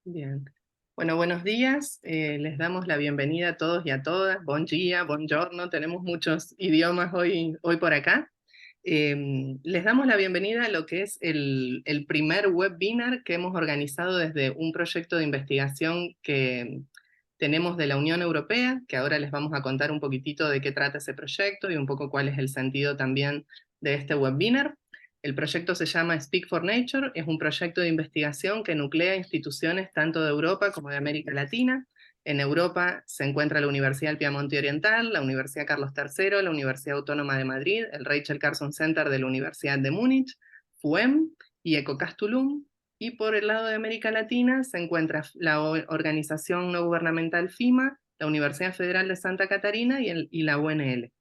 Bien. Bueno, buenos días. Les damos la bienvenida a todos y a todas. Bon dia, buongiorno. Tenemos muchos idiomas hoy por acá. Les damos la bienvenida a lo que es el primer webinar que hemos organizado desde un proyecto de investigación que tenemos de la Unión Europea, que ahora les vamos a contar un poquitito de qué trata ese proyecto y un poco cuál es el sentido también de este webinar. El proyecto se llama Speak for Nature, es un proyecto de investigación que nuclea instituciones tanto de Europa como de América Latina. En Europa se encuentra la Universidad del Piamonte Oriental, la Universidad Carlos III, la Universidad Autónoma de Madrid, el Rachel Carson Center de la Universidad de Múnich, FUEM y Ecocast Tulum. Y por el lado de América Latina se encuentra la organización no gubernamental FIMA, la Universidad Federal de Santa Catarina y la UNL.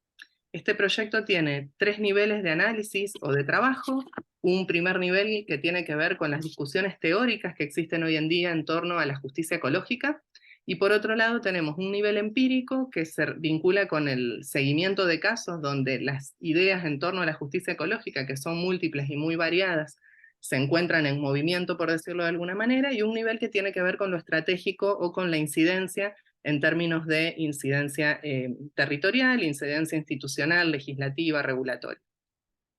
Este proyecto tiene 3 niveles de análisis o de trabajo. Un primer nivel que tiene que ver con las discusiones teóricas que existen hoy en día en torno a la justicia ecológica, y por otro lado tenemos un nivel empírico que se vincula con el seguimiento de casos donde las ideas en torno a la justicia ecológica, que son múltiples y muy variadas, se encuentran en movimiento, por decirlo de alguna manera, y un nivel que tiene que ver con lo estratégico o con la incidencia en términos de incidencia territorial, incidencia institucional, legislativa, regulatoria.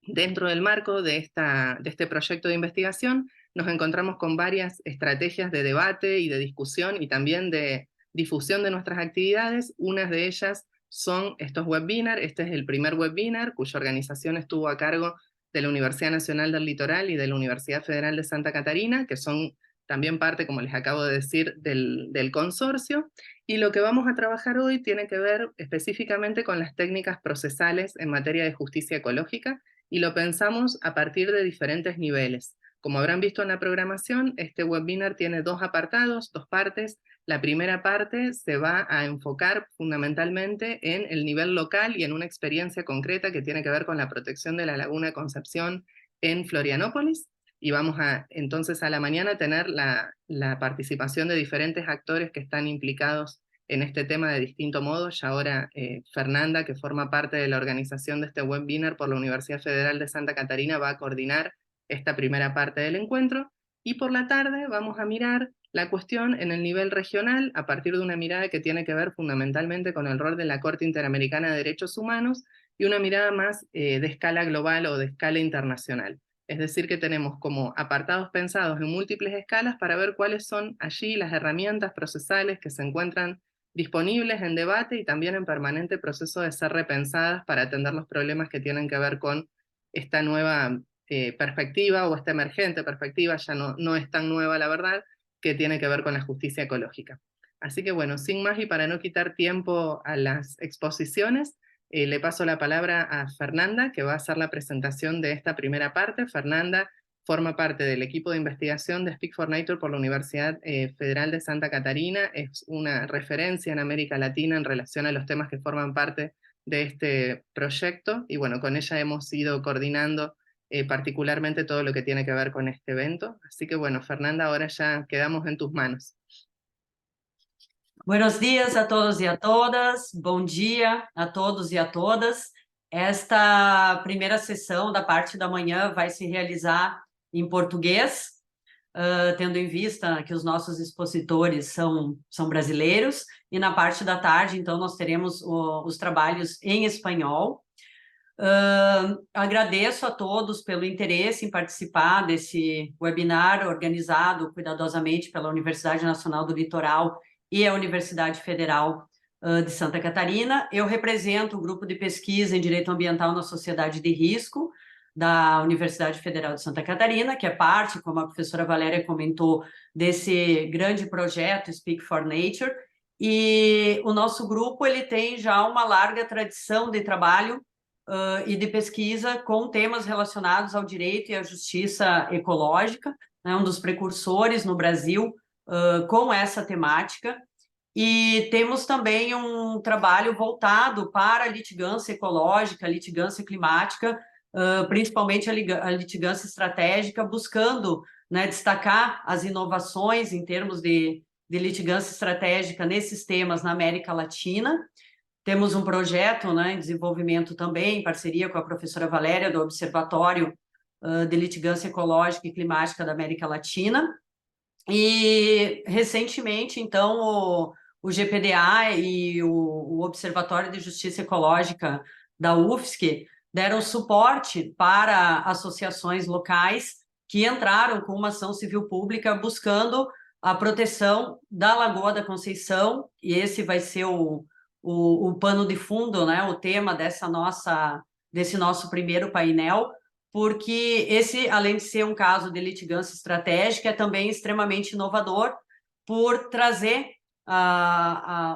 Dentro del marco de este proyecto de investigación, nos encontramos con varias estrategias de debate y de discusión y también de difusión de nuestras actividades. Unas de ellas son estos webinars. Este es el primer webinar cuya organización estuvo a cargo de la Universidad Nacional del Litoral y de la Universidad Federal de Santa Catarina, que son también parte, como les acabo de decir, del consorcio. Y lo que vamos a trabajar hoy tiene que ver específicamente con las técnicas procesales en materia de justicia ecológica, y lo pensamos a partir de diferentes niveles. Como habrán visto en la programación, este webinar tiene 2 apartados, 2 partes. La primera parte se va a enfocar fundamentalmente en el nivel local y en una experiencia concreta que tiene que ver con la protección de la Laguna Concepción en Florianópolis. Y vamos entonces a la mañana tener la participación de diferentes actores que están implicados en este tema de distinto modo. Ya ahora Fernanda, que forma parte de la organización de este webinar por la Universidad Federal de Santa Catarina, va a coordinar esta primera parte del encuentro. Y por la tarde vamos a mirar la cuestión en el nivel regional, a partir de una mirada que tiene que ver fundamentalmente con el rol de la Corte Interamericana de Derechos Humanos y una mirada más de escala global o de escala internacional. Es decir, que tenemos como apartados pensados en múltiples escalas para ver cuáles son allí las herramientas procesales que se encuentran disponibles en debate y también en permanente proceso de ser repensadas para atender los problemas que tienen que ver con esta nueva perspectiva o esta emergente perspectiva, ya no es tan nueva la verdad, que tiene que ver con la justicia ecológica. Así que bueno, sin más y para no quitar tiempo a las exposiciones, le paso la palabra a Fernanda, que va a hacer la presentación de esta primera parte. Fernanda forma parte del equipo de investigación de Speak for Nature por la Universidad Federal de Santa Catarina. Es una referencia en América Latina en relación a los temas que forman parte de este proyecto, y bueno, con ella hemos ido coordinando particularmente todo lo que tiene que ver con este evento. Así que bueno, Fernanda, ahora ya quedamos en tus manos. Buenos dias a todos e a todas, bom dia a todos e a todas. Esta primeira sessão da parte da manhã vai se realizar em português, tendo em vista que os nossos expositores são brasileiros, e na parte da tarde, então, nós teremos os trabalhos em espanhol. Agradeço a todos pelo interesse em participar desse webinar organizado cuidadosamente pela Universidade Nacional do Litoral e a Universidade Federal de Santa Catarina. Eu represento o grupo de pesquisa em Direito Ambiental na Sociedade de Risco da Universidade Federal de Santa Catarina, que é parte, como a professora Valéria comentou, desse grande projeto Speak for Nature, e o nosso grupo ele tem já uma larga tradição de trabalho e de pesquisa com temas relacionados ao direito e à justiça ecológica, né, um dos precursores no Brasil com essa temática, e temos também um trabalho voltado para a litigância ecológica, a litigância climática, principalmente a litigância estratégica, buscando, né, destacar as inovações em termos de litigância estratégica nesses temas na América Latina. Temos um projeto, né, em desenvolvimento também, em parceria com a professora Valéria, do Observatório de Litigância Ecológica e Climática da América Latina. E, recentemente, então, o GPDA e o Observatório de Justiça Ecológica da UFSC deram suporte para associações locais que entraram com uma ação civil pública buscando a proteção da Lagoa da Conceição, e esse vai ser o pano de fundo, né, o tema desse nosso primeiro painel, porque esse, além de ser um caso de litigância estratégica, é também extremamente inovador por trazer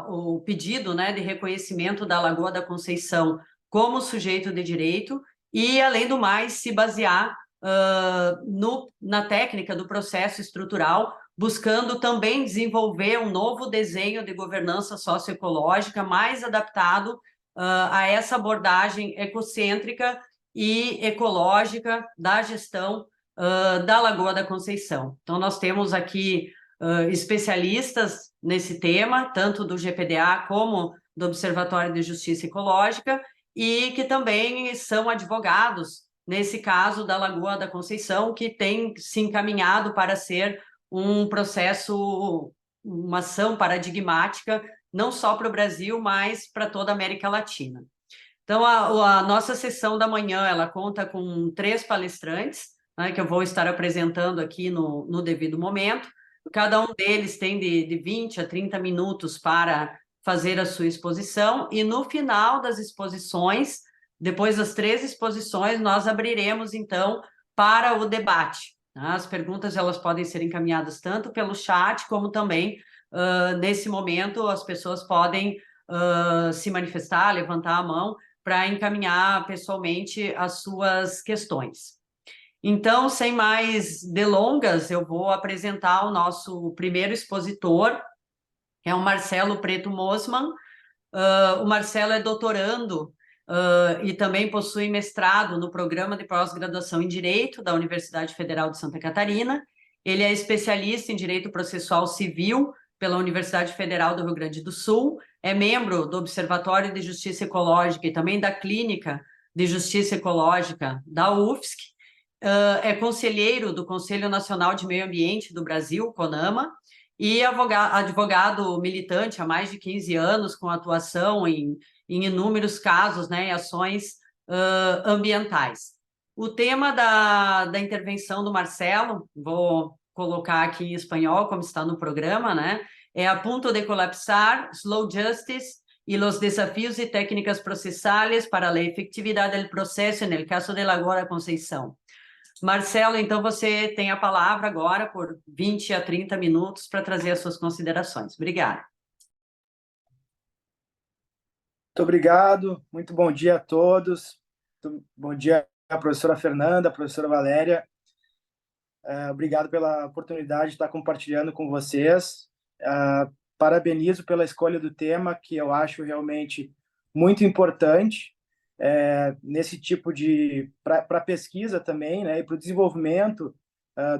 o pedido, né, de reconhecimento da Lagoa da Conceição como sujeito de direito e, além do mais, se basear na técnica do processo estrutural, buscando também desenvolver um novo desenho de governança socioecológica mais adaptado a essa abordagem ecocêntrica e ecológica da gestão da Lagoa da Conceição. Então, nós temos aqui especialistas nesse tema, tanto do GPDA como do Observatório de Justiça Ecológica, e que também são advogados, nesse caso da Lagoa da Conceição, que tem se encaminhado para ser um processo, uma ação paradigmática, não só para o Brasil, mas para toda a América Latina. Então, a nossa sessão da manhã, ela conta com 3 palestrantes, né, que eu vou estar apresentando aqui no devido momento. Cada um deles tem de 20 a 30 minutos para fazer a sua exposição, e no final das exposições, depois das 3 exposições, nós abriremos, então, para o debate. As perguntas, elas podem ser encaminhadas tanto pelo chat, como também, nesse momento, as pessoas podem se manifestar, levantar a mão, para encaminhar pessoalmente as suas questões. Então, sem mais delongas, eu vou apresentar o nosso primeiro expositor, que é o Marcelo Preto Mosman. O Marcelo é doutorando e também possui mestrado no programa de pós-graduação em Direito da Universidade Federal de Santa Catarina. Ele é especialista em Direito Processual Civil pela Universidade Federal do Rio Grande do Sul, é membro do Observatório de Justiça Ecológica e também da Clínica de Justiça Ecológica da UFSC, é conselheiro do Conselho Nacional de Meio Ambiente do Brasil, CONAMA, e advogado militante há mais de 15 anos, com atuação em inúmeros casos, né, em ações ambientais. O tema da intervenção do Marcelo, vou colocar aqui em espanhol, como está no programa, né, é a punto de colapsar, slow justice y los desafíos y técnicas procesales para la efectividad del proceso en el caso de Lagoa da Conceição. Marcelo, então você tem a palavra agora por 20 a 30 minutos para trazer as suas considerações. Obrigada. Muito obrigado, muito bom dia a todos. Bom dia à professora Fernanda, à professora Valéria. Obrigado pela oportunidade de estar compartilhando com vocês. Parabenizo pela escolha do tema, que eu acho realmente muito importante nesse tipo de... para pesquisa também, né, e para o desenvolvimento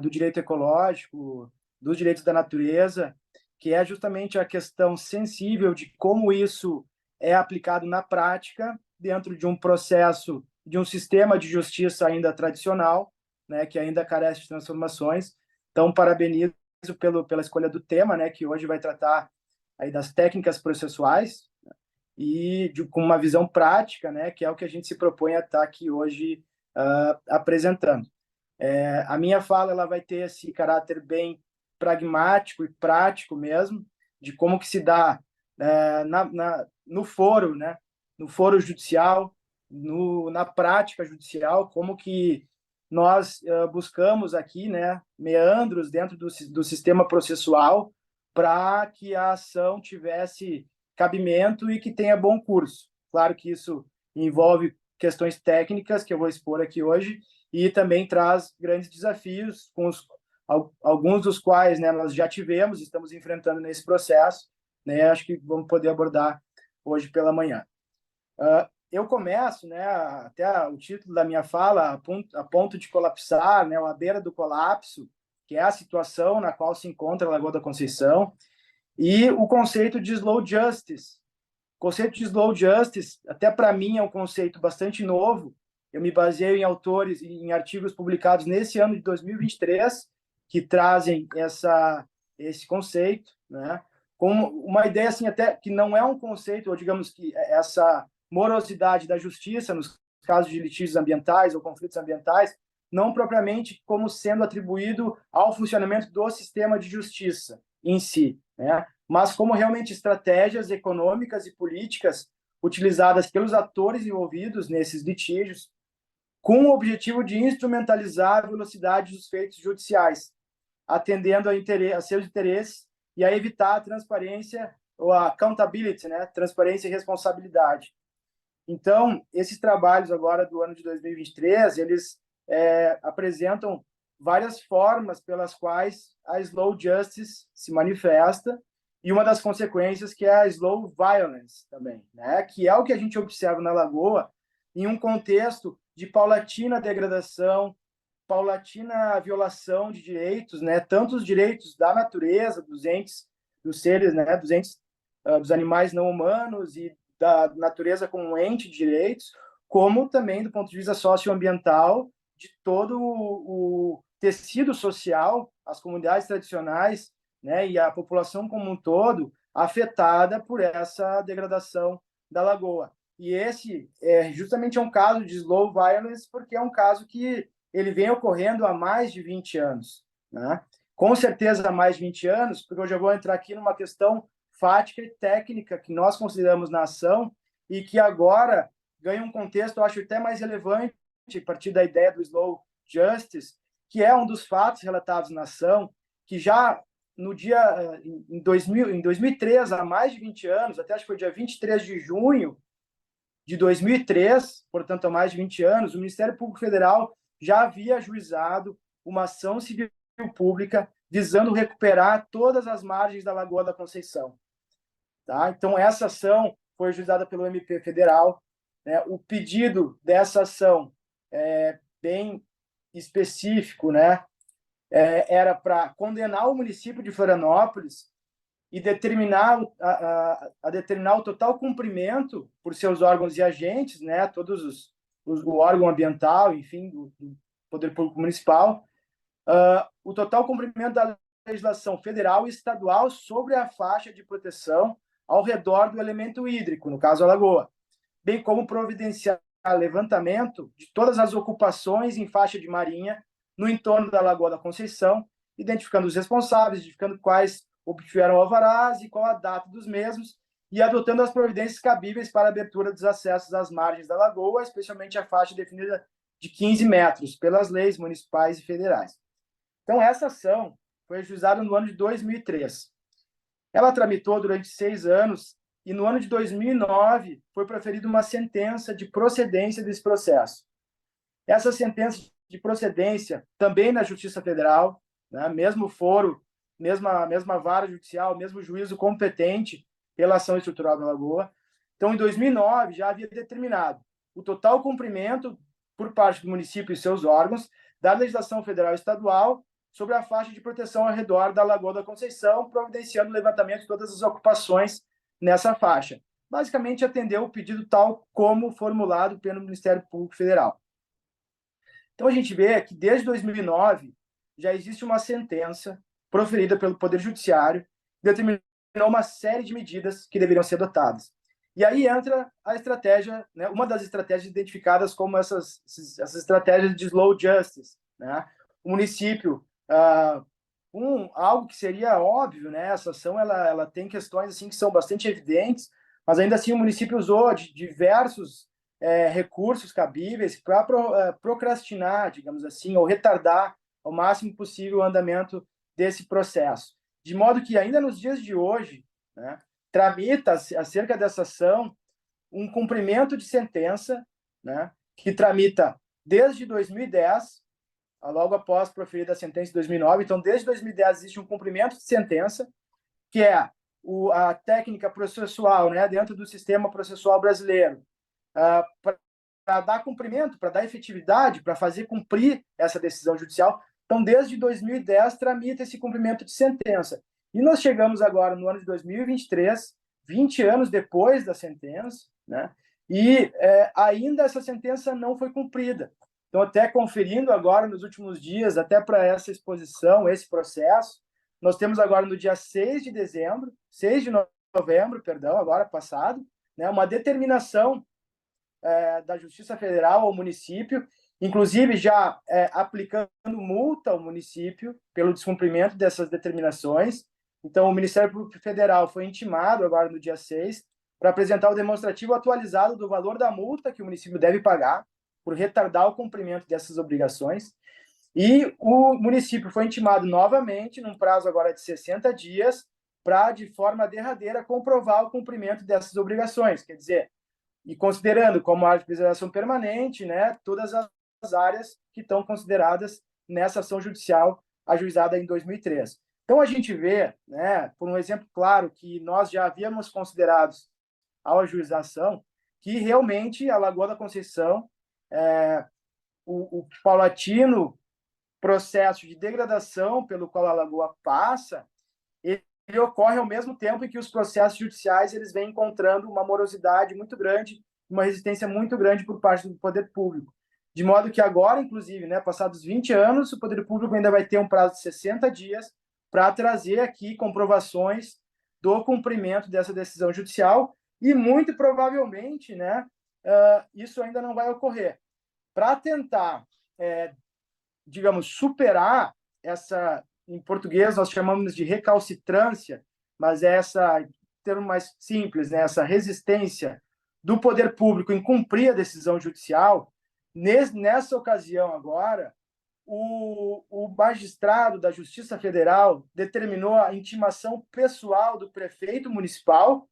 do direito ecológico, dos direitos da natureza, que é justamente a questão sensível de como isso é aplicado na prática dentro de um processo, de um sistema de justiça ainda tradicional, né, que ainda carece de transformações. Então, parabenizo pela escolha do tema, né, que hoje vai tratar aí das técnicas processuais e com uma visão prática, né, que é o que a gente se propõe a estar aqui hoje apresentando. A minha fala ela vai ter esse caráter bem pragmático e prático mesmo, de como que se dá no foro, né, no foro judicial, na prática judicial, como que nós buscamos aqui, né, meandros dentro do sistema processual para que a ação tivesse cabimento e que tenha bom curso. Claro que isso envolve questões técnicas que eu vou expor aqui hoje e também traz grandes desafios, alguns dos quais, né, nós já tivemos, estamos enfrentando nesse processo, né, acho que vamos poder abordar hoje pela manhã. Eu começo, né, até o título da minha fala, a ponto de colapsar, né, à beira do colapso, que é a situação na qual se encontra a Lagoa da Conceição, e o conceito de slow justice. O conceito de slow justice, até para mim, é um conceito bastante novo. Eu me baseio em autores, em artigos publicados nesse ano de 2023, que trazem esse conceito, né? Como uma ideia assim até que não é um conceito, ou digamos que essa morosidade da justiça nos casos de litígios ambientais ou conflitos ambientais, não propriamente como sendo atribuído ao funcionamento do sistema de justiça em si, né? Mas como realmente estratégias econômicas e políticas utilizadas pelos atores envolvidos nesses litígios, com o objetivo de instrumentalizar a velocidade dos feitos judiciais, atendendo a seus interesses e a evitar a transparência ou a accountability, né? Transparência e responsabilidade. Então, esses trabalhos agora do ano de 2023, eles apresentam várias formas pelas quais a slow justice se manifesta, e uma das consequências que é a slow violence também, né? Que é o que a gente observa na Lagoa em um contexto de paulatina degradação, paulatina violação de direitos, né? Tanto os direitos da natureza, dos entes, dos seres, né? Dos entes, dos animais não humanos e da natureza como um ente de direitos, como também do ponto de vista socioambiental, de todo o tecido social, as comunidades tradicionais, né, e a população como um todo afetada por essa degradação da lagoa. E esse justamente é um caso de slow violence, porque é um caso que ele vem ocorrendo há mais de 20 anos. Né? Com certeza há mais de 20 anos, porque eu já vou entrar aqui numa questão fática e técnica que nós consideramos na ação e que agora ganha um contexto, eu acho, até mais relevante a partir da ideia do slow justice, que é um dos fatos relatados na ação, que já no dia em 2003, há mais de 20 anos, até acho que foi dia 23 de junho de 2003, portanto há mais de 20 anos, o Ministério Público Federal já havia ajuizado uma ação civil pública visando recuperar todas as margens da Lagoa da Conceição. Tá? Então, essa ação foi ajuizada pelo MP Federal. Né? O pedido dessa ação é bem específico, né? Era para condenar o município de Florianópolis e determinar o total cumprimento por seus órgãos e agentes, né? Todos o órgão ambiental, enfim, do Poder Público Municipal, o total cumprimento da legislação federal e estadual sobre a faixa de proteção ao redor do elemento hídrico, no caso a lagoa, bem como providenciar levantamento de todas as ocupações em faixa de marinha no entorno da Lagoa da Conceição, identificando os responsáveis, identificando quais obtiveram alvarás e qual a data dos mesmos, e adotando as providências cabíveis para a abertura dos acessos às margens da lagoa, especialmente a faixa definida de 15 metros pelas leis municipais e federais. Então, essa ação foi ajuizada no ano de 2003. Ela tramitou durante 6 anos e no ano de 2009 foi proferida uma sentença de procedência desse processo. Essa sentença de procedência, também na Justiça Federal, né, mesmo foro, mesma vara judicial, mesmo juízo competente pela ação estrutural da Lagoa. Então, em 2009, já havia determinado o total cumprimento por parte do município e seus órgãos da legislação federal e estadual sobre a faixa de proteção ao redor da Lagoa da Conceição, providenciando o levantamento de todas as ocupações nessa faixa. Basicamente, atendeu o pedido tal como formulado pelo Ministério Público Federal. Então, a gente vê que desde 2009 já existe uma sentença proferida pelo Poder Judiciário que determinou uma série de medidas que deveriam ser adotadas. E aí entra a estratégia, né, uma das estratégias identificadas como essas estratégias de slow justice. Né? O município, algo que seria óbvio, né? Essa ação ela tem questões assim que são bastante evidentes, mas ainda assim o município usou de diversos recursos cabíveis para procrastinar, digamos assim, ou retardar ao máximo possível o andamento desse processo. De modo que ainda nos dias de hoje, né, tramita acerca dessa ação um cumprimento de sentença, né, que tramita desde 2010, logo após proferida a sentença de 2009. Então, desde 2010 existe um cumprimento de sentença, que é a técnica processual, né, dentro do sistema processual brasileiro, para dar cumprimento, para dar efetividade, para fazer cumprir essa decisão judicial. Então, desde 2010, tramita esse cumprimento de sentença. E nós chegamos agora no ano de 2023, 20 anos depois da sentença, né? E ainda essa sentença não foi cumprida. Então, até conferindo agora nos últimos dias, até para essa exposição, esse processo, nós temos agora no dia 6 de novembro, perdão, agora passado, né, uma determinação da Justiça Federal ao município, inclusive já aplicando multa ao município pelo descumprimento dessas determinações. Então, o Ministério Público Federal foi intimado agora no dia 6 para apresentar o demonstrativo atualizado do valor da multa que o município deve pagar por retardar o cumprimento dessas obrigações. E o município foi intimado novamente, num prazo agora de 60 dias, para, de forma derradeira, comprovar o cumprimento dessas obrigações. Quer dizer, e considerando como área de preservação permanente, né, todas as áreas que estão consideradas nessa ação judicial ajuizada em 2003. Então, a gente vê, né, por um exemplo claro, que nós já havíamos considerado ao ajuizar a ação, que realmente a Lagoa da Conceição, o paulatino processo de degradação pelo qual a lagoa passa, ele ocorre ao mesmo tempo em que os processos judiciais eles vêm encontrando uma morosidade muito grande, uma resistência muito grande por parte do poder público. De modo que agora, inclusive, né, passados 20 anos, o poder público ainda vai ter um prazo de 60 dias para trazer aqui comprovações do cumprimento dessa decisão judicial e, muito provavelmente, né, isso ainda não vai ocorrer. Para tentar, digamos, superar essa, em português nós chamamos de recalcitrância, mas é essa, termo mais simples, né, essa resistência do poder público em cumprir a decisão judicial. Nessa ocasião agora, o magistrado da Justiça Federal determinou a intimação pessoal do prefeito municipal,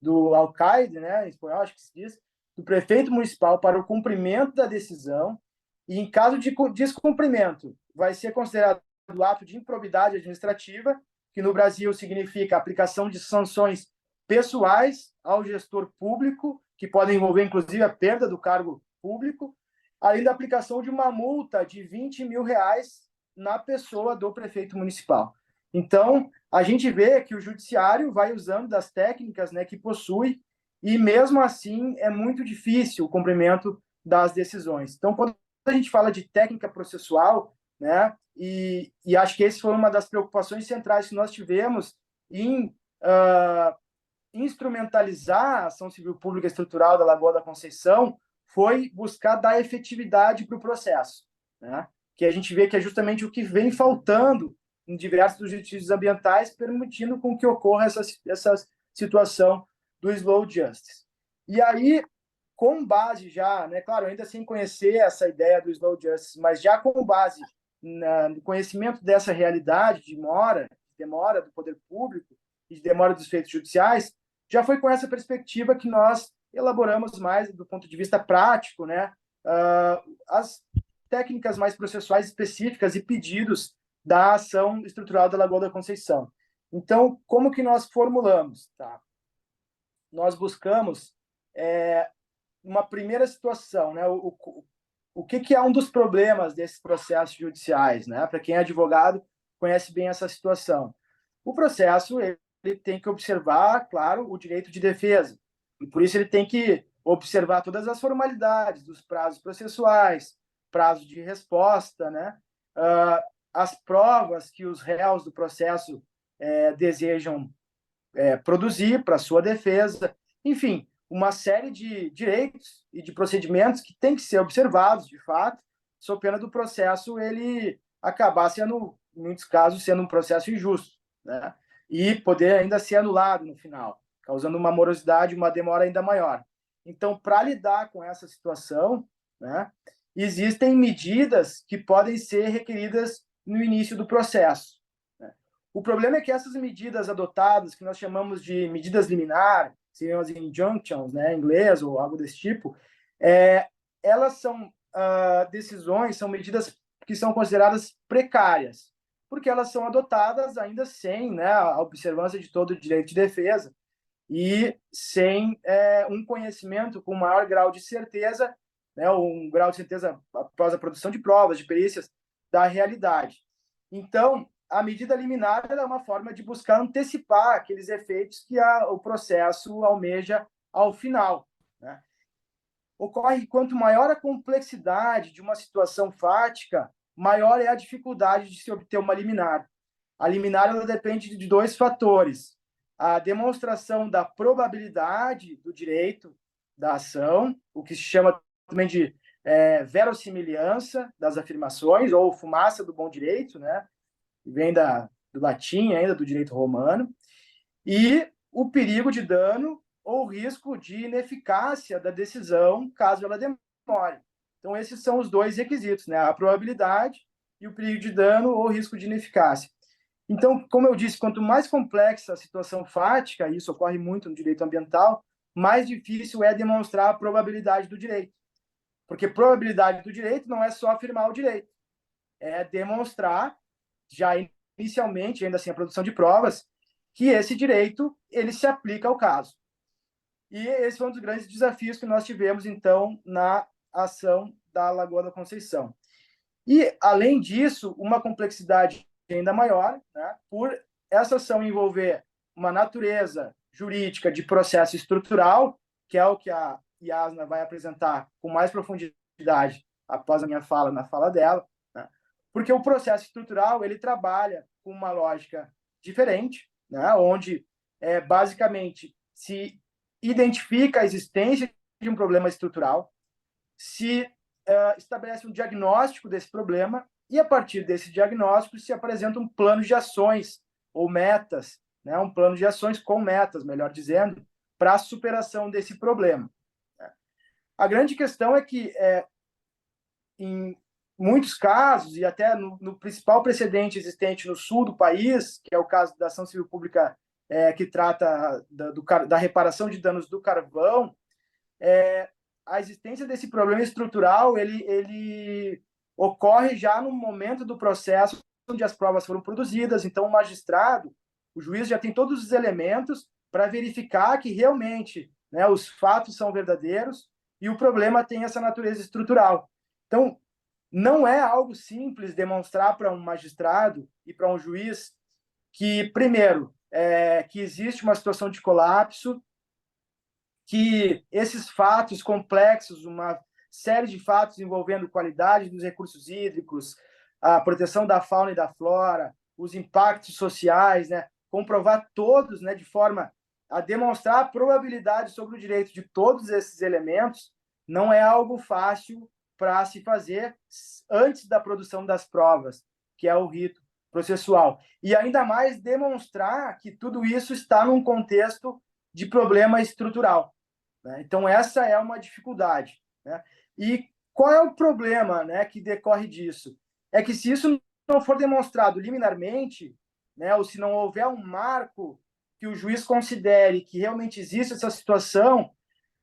do alcaide, né, em espanhol acho que se diz, do prefeito municipal para o cumprimento da decisão, e em caso de descumprimento, vai ser considerado ato de improbidade administrativa, que no Brasil significa aplicação de sanções pessoais ao gestor público, que podem envolver, inclusive, a perda do cargo público, além da aplicação de uma multa de R$20 mil na pessoa do prefeito municipal. Então, a gente vê que o judiciário vai usando das técnicas, né, que possui, e mesmo assim é muito difícil o cumprimento das decisões. Então, quando a gente fala de técnica processual, né, e acho que essa foi uma das preocupações centrais que nós tivemos em instrumentalizar a ação civil pública estrutural da Lagoa da Conceição, foi buscar dar efetividade para o processo, né? Que a gente vê que é justamente o que vem faltando em diversos juízes ambientais, permitindo com que ocorra essa situação do slow justice. E aí, com base já, né, claro, ainda sem conhecer essa ideia do slow justice, mas já com base no conhecimento dessa realidade de demora do poder público e de demora dos feitos judiciais, já foi com essa perspectiva que nós elaboramos mais do ponto de vista prático, né, as técnicas mais processuais específicas e pedidos da ação estrutural da Lagoa da Conceição. Então, como que nós formulamos? Tá? Nós buscamos uma primeira situação, né, o que é um dos problemas desses processos judiciais, né? Para quem é advogado, conhece bem essa situação. O processo ele tem que observar, claro, o direito de defesa, e por isso ele tem que observar todas as formalidades dos prazos processuais, prazo de resposta, né? As provas que os réus do processo desejam produzir para sua defesa, enfim, uma série de direitos e de procedimentos que têm que ser observados, de fato, sob pena do processo ele acabar sendo, em muitos casos, sendo um processo injusto, né? E poder ainda ser anulado no final, causando uma morosidade, uma demora ainda maior. Então, para lidar com essa situação, né, existem medidas que podem ser requeridas no início do processo, né? O problema é que essas medidas adotadas, que nós chamamos de medidas liminar, seriam as injunctions, né, em inglês, ou algo desse tipo, elas são decisões, são medidas que são consideradas precárias, porque elas são adotadas ainda sem, né, a observância de todo o direito de defesa e sem um conhecimento com maior grau de certeza, né, um grau de certeza após a produção de provas, de perícias, da realidade. Então, a medida liminar é uma forma de buscar antecipar aqueles efeitos que o processo almeja ao final, né? ocorre que quanto maior a complexidade de uma situação fática, maior é a dificuldade de se obter uma liminar. A liminar ela depende de dois fatores: a demonstração da probabilidade do direito da ação, o que se chama também de verossimilhança das afirmações, ou fumaça do bom direito, né? Vem do latim ainda, do direito romano, e o perigo de dano ou risco de ineficácia da decisão, caso ela demore. Então, esses são os dois requisitos, né? A probabilidade e o perigo de dano ou risco de ineficácia. Então, como eu disse, quanto mais complexa a situação fática, e isso ocorre muito no direito ambiental, mais difícil é demonstrar a probabilidade do direito. Porque probabilidade do direito não é só afirmar o direito, é demonstrar, já inicialmente, ainda assim, a produção de provas, que esse direito ele se aplica ao caso. E esse foi um dos grandes desafios que nós tivemos, então, na ação da Lagoa da Conceição. E, além disso, uma complexidade ainda maior, né, por essa ação envolver uma natureza jurídica de processo estrutural, que é o que a Yasna vai apresentar com mais profundidade após a minha fala, na fala dela, né, porque o processo estrutural ele trabalha com uma lógica diferente, né, onde basicamente se identifica a existência de um problema estrutural, se estabelece um diagnóstico desse problema e, a partir desse diagnóstico, se apresenta um plano de ações ou metas, né? Um plano de ações com metas, melhor dizendo, para a superação desse problema. A grande questão é que, em muitos casos, e até no principal precedente existente no sul do país, que é o caso da ação civil pública que trata da reparação de danos do carvão, a existência desse problema estrutural ele ocorre já no momento do processo onde as provas foram produzidas. Então, o magistrado, o juiz, já tem todos os elementos para verificar que realmente, né, os fatos são verdadeiros e o problema tem essa natureza estrutural. Então, não é algo simples demonstrar para um magistrado e para um juiz que, primeiro, que existe uma situação de colapso, que esses fatos complexos, uma série de fatos envolvendo qualidade dos recursos hídricos, a proteção da fauna e da flora, os impactos sociais, né, comprovar todos, né, de forma a demonstrar a probabilidade sobre o direito de todos esses elementos, não é algo fácil para se fazer antes da produção das provas, que é o rito processual. E ainda mais demonstrar que tudo isso está num contexto de problema estrutural. Então, essa é uma dificuldade. Né? E qual é o problema, né, que decorre disso? É que se isso não for demonstrado liminarmente, né, ou se não houver um marco que o juiz considere que realmente existe essa situação,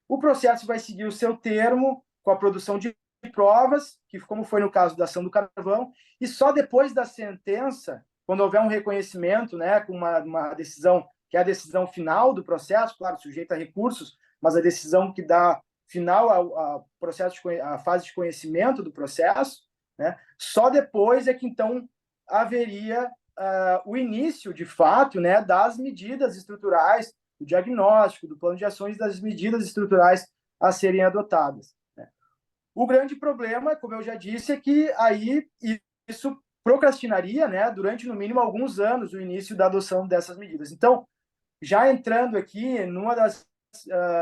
o processo vai seguir o seu termo com a produção de provas, que como foi no caso da ação do carvão, e só depois da sentença, quando houver um reconhecimento, né, com uma decisão, que é a decisão final do processo, claro, sujeita a recursos, mas a decisão que dá final ao processo, à fase de conhecimento do processo, né? Só depois é que então haveria o início, de fato, né, das medidas estruturais, do diagnóstico, do plano de ações, das medidas estruturais a serem adotadas. Né? O grande problema, como eu já disse, é que aí isso procrastinaria, né, durante no mínimo alguns anos o início da adoção dessas medidas. Então, já entrando aqui numa das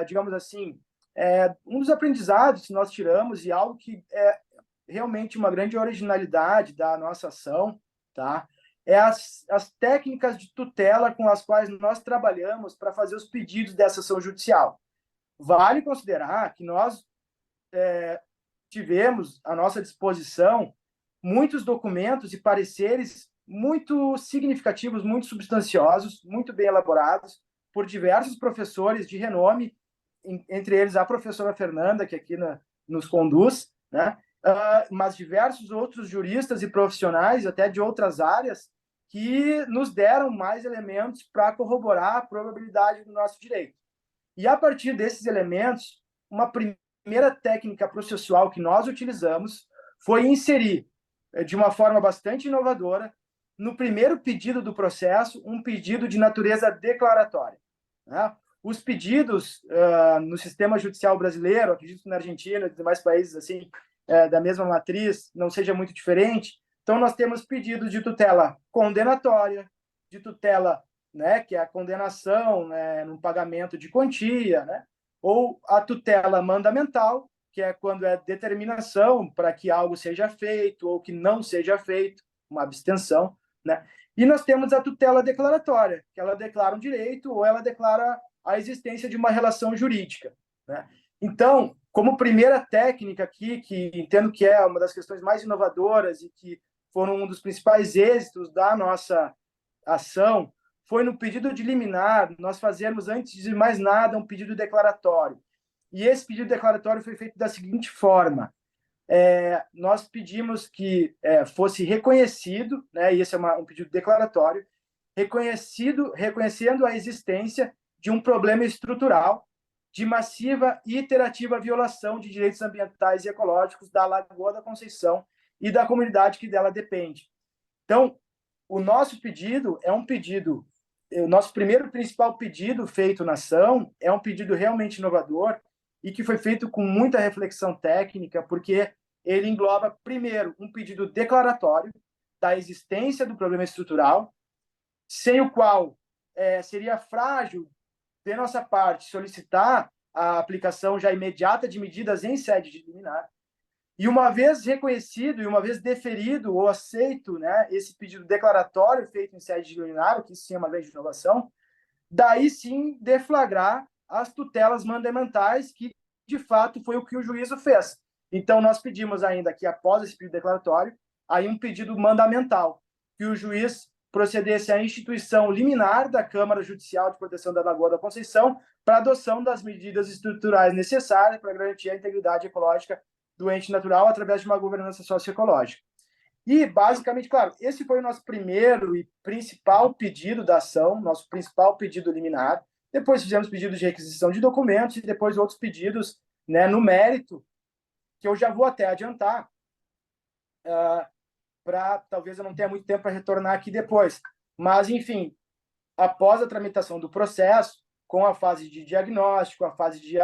digamos assim, um dos aprendizados que nós tiramos e algo que é realmente uma grande originalidade da nossa ação, tá? As técnicas de tutela com as quais nós trabalhamos para fazer os pedidos dessa ação judicial. Vale considerar que nós tivemos à nossa disposição muitos documentos e pareceres muito significativos, muito substanciosos, muito bem elaborados, por diversos professores de renome, entre eles a professora Fernanda, que aqui nos conduz, né? Mas diversos outros juristas e profissionais, até de outras áreas, que nos deram mais elementos para corroborar a probabilidade do nosso direito. E, a partir desses elementos, uma primeira técnica processual que nós utilizamos foi inserir, de uma forma bastante inovadora, no primeiro pedido do processo, um pedido de natureza declaratória. Né? os pedidos no sistema judicial brasileiro, acredito que na Argentina e demais países assim, da mesma matriz, não seja muito diferente. Então, nós temos pedidos de tutela condenatória, de tutela, né, que é a condenação, né, no pagamento de quantia, né, ou a tutela mandamental, que é quando é determinação para que algo seja feito ou que não seja feito, uma abstenção, né? E nós temos a tutela declaratória, que ela declara um direito ou ela declara a existência de uma relação jurídica, né? Então, como primeira técnica aqui, que entendo que é uma das questões mais inovadoras e que foram um dos principais êxitos da nossa ação, foi no pedido de liminar, nós fazermos, antes de mais nada, um pedido declaratório. E esse pedido declaratório foi feito da seguinte forma: nós pedimos que fosse reconhecido, né, e esse é um pedido declaratório, reconhecendo a existência de um problema estrutural de massiva e iterativa violação de direitos ambientais e ecológicos da Lagoa da Conceição e da comunidade que dela depende. Então, o nosso pedido é um pedido, o nosso primeiro principal pedido feito na ação é um pedido realmente inovador e que foi feito com muita reflexão técnica, porque ele engloba, primeiro, um pedido declaratório da existência do problema estrutural, sem o qual seria frágil, de nossa parte, solicitar a aplicação já imediata de medidas em sede de liminar. E uma vez reconhecido e uma vez deferido ou aceito, né, esse pedido declaratório feito em sede de liminar, o que sim é uma lei de inovação, daí sim deflagrar as tutelas mandamentais, que de fato foi o que o juízo fez. Então, nós pedimos ainda que, após esse pedido declaratório, aí um pedido mandamental, que o juiz procedesse à instituição liminar da Câmara Judicial de Proteção da Lagoa da Conceição para a adoção das medidas estruturais necessárias para garantir a integridade ecológica do ente natural através de uma governança socioecológica. E, basicamente, claro, esse foi o nosso primeiro e principal pedido da ação, nosso principal pedido liminar. Depois fizemos pedidos de requisição de documentos e depois outros pedidos, né, no mérito, que eu já vou até adiantar, talvez eu não tenha muito tempo para retornar aqui depois. Mas, enfim, após a tramitação do processo, com a fase de diagnóstico, a fase de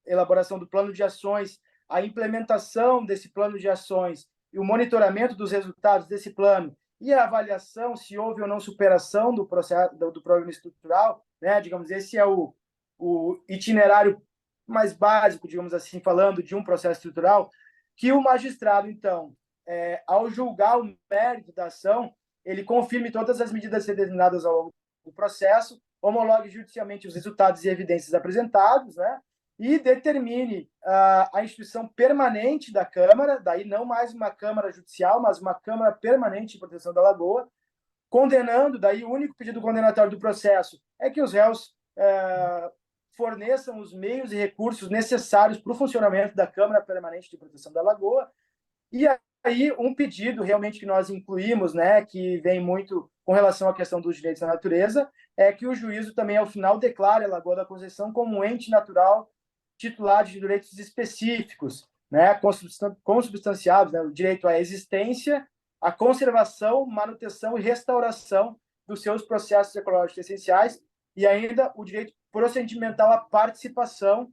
elaboração do plano de ações, a implementação desse plano de ações e o monitoramento dos resultados desse plano e a avaliação se houve ou não superação do processo do problema estrutural, né? Digamos, esse é o itinerário mais básico, digamos assim, falando de um processo estrutural, que o magistrado, então, ao julgar o mérito da ação, ele confirme todas as medidas determinadas ao longo do processo, homologue judicialmente os resultados e evidências apresentados, né? E determine a instituição permanente da Câmara, daí não mais uma Câmara Judicial, mas uma Câmara Permanente de Proteção da Lagoa, condenando, daí o único pedido condenatório do processo é que os réus forneçam os meios e recursos necessários para o funcionamento da Câmara Permanente de Proteção da Lagoa. E aí um pedido realmente que nós incluímos, né, que vem muito com relação à questão dos direitos da natureza, é que o juízo também, ao final, declare a Lagoa da Conceição como um ente natural titular de direitos específicos, né, consubstanciados, né, o direito à existência, à conservação, manutenção e restauração dos seus processos ecológicos essenciais e ainda o direito procedimental à participação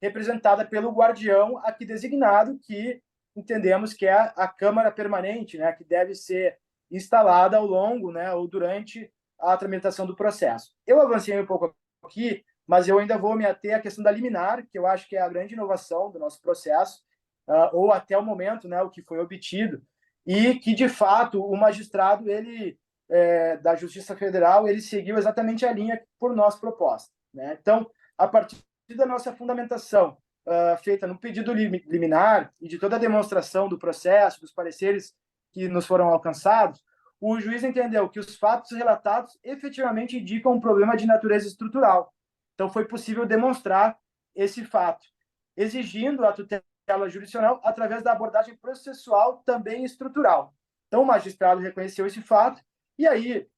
representada pelo guardião aqui designado, que entendemos que é a Câmara Permanente, né, que deve ser instalada ao longo, né, ou durante a tramitação do processo. Eu avancei um pouco aqui, mas eu ainda vou me ater à questão da liminar, que eu acho que é a grande inovação do nosso processo, ou até o momento, né, o que foi obtido, e que, de fato, o magistrado da Justiça Federal ele seguiu exatamente a linha por nós proposta, né? Então, a partir da nossa fundamentação, feita no pedido liminar e de toda a demonstração do processo, dos pareceres que nos foram alcançados, o juiz entendeu que os fatos relatados efetivamente indicam um problema de natureza estrutural. Então, foi possível demonstrar esse fato, exigindo a tutela jurisdicional através da abordagem processual também estrutural. Então, o magistrado reconheceu esse fato. E aí,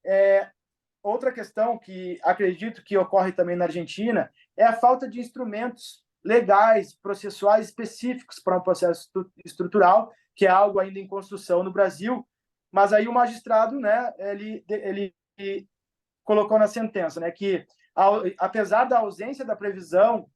outra questão que acredito que ocorre também na Argentina é a falta de instrumentos legais, processuais específicos para um processo estrutural, que é algo ainda em construção no Brasil. Mas aí o magistrado, né, ele colocou na sentença, né, que apesar da ausência da previsão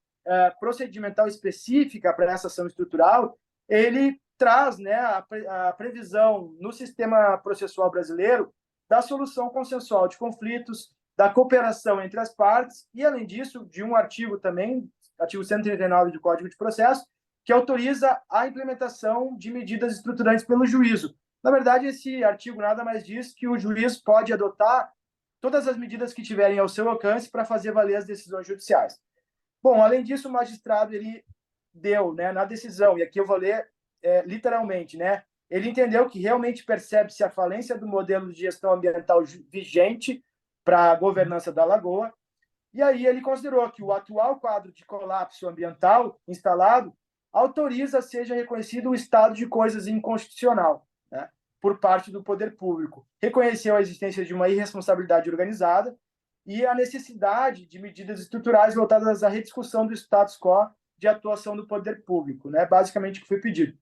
procedimental específica para essa ação estrutural, ele traz, né, a previsão no sistema processual brasileiro da solução consensual de conflitos, da cooperação entre as partes e, além disso, de um artigo também, artigo 139 do Código de Processo, que autoriza a implementação de medidas estruturantes pelo juízo. Na verdade, esse artigo nada mais diz que o juiz pode adotar todas as medidas que tiverem ao seu alcance para fazer valer as decisões judiciais. Bom, além disso, o magistrado ele deu, né, na decisão, e aqui eu vou ler literalmente, né, ele entendeu que realmente percebe-se a falência do modelo de gestão ambiental vigente para a governança da Lagoa, e aí ele considerou que o atual quadro de colapso ambiental instalado autoriza seja reconhecido o estado de coisas inconstitucional, né, por parte do poder público. Reconheceu a existência de uma irresponsabilidade organizada e a necessidade de medidas estruturais voltadas à rediscussão do status quo de atuação do poder público, né, basicamente o que foi pedido.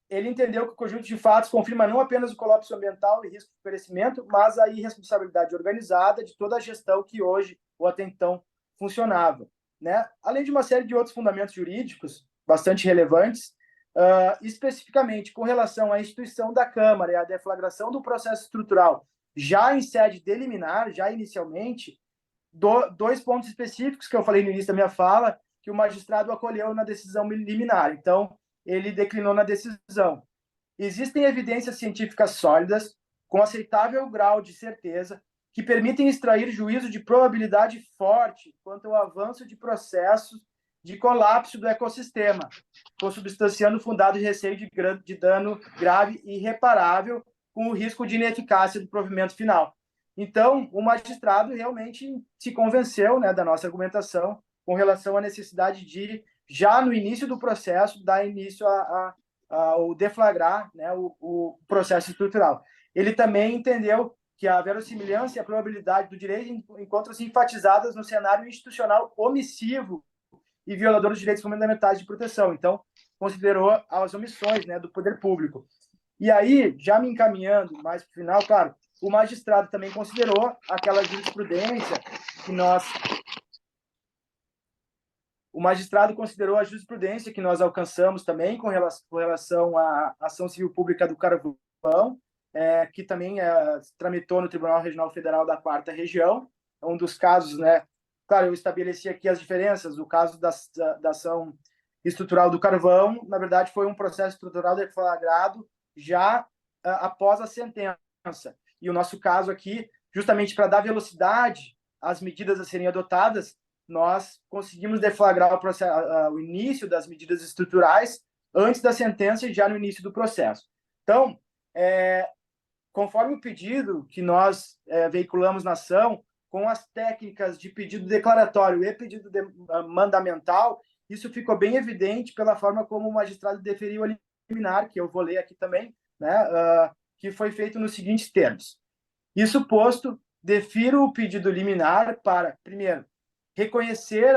Ele entendeu que o conjunto de fatos confirma não apenas o colapso ambiental e risco de perecimento, mas a irresponsabilidade organizada de toda a gestão que hoje ou até então funcionava, né? Além de uma série de outros fundamentos jurídicos bastante relevantes, especificamente com relação à instituição da Câmara e à deflagração do processo estrutural já em sede de liminar, já inicialmente, dois pontos específicos que eu falei no início da minha fala, que o magistrado acolheu na decisão liminar. Então, ele declinou na decisão. Existem evidências científicas sólidas, com aceitável grau de certeza, que permitem extrair juízo de probabilidade forte quanto ao avanço de processos de colapso do ecossistema, consubstanciando o fundado receio de dano grave e irreparável, com o risco de ineficácia do provimento final. Então, o magistrado realmente se convenceu, né, da nossa argumentação com relação à necessidade de, já no início do processo, dar início ao deflagrar, né, o processo estrutural. Ele também entendeu que a verossimilhança e a probabilidade do direito encontram-se enfatizadas no cenário institucional omissivo e violador dos direitos fundamentais de proteção. Então, considerou as omissões, né, do poder público. E aí, já me encaminhando mais para o final, claro, o magistrado também considerou aquela jurisprudência que nós... O magistrado considerou a jurisprudência que nós alcançamos também com relação à ação civil pública do Carvão, que também tramitou no Tribunal Regional Federal da 4ª Região. Um dos casos, né? Claro, eu estabeleci aqui as diferenças. O caso da ação estrutural do Carvão, na verdade, foi um processo estrutural deflagrado já após a sentença. E o nosso caso aqui, justamente para dar velocidade às medidas a serem adotadas, nós conseguimos deflagrar o início das medidas estruturais antes da sentença e já no início do processo. Então, conforme o pedido que nós veiculamos na ação, com as técnicas de pedido declaratório e pedido mandamental, isso ficou bem evidente pela forma como o magistrado deferiu a liminar, que eu vou ler aqui também, né, que foi feito nos seguintes termos. Isso posto, defiro o pedido liminar para, primeiro, reconhecer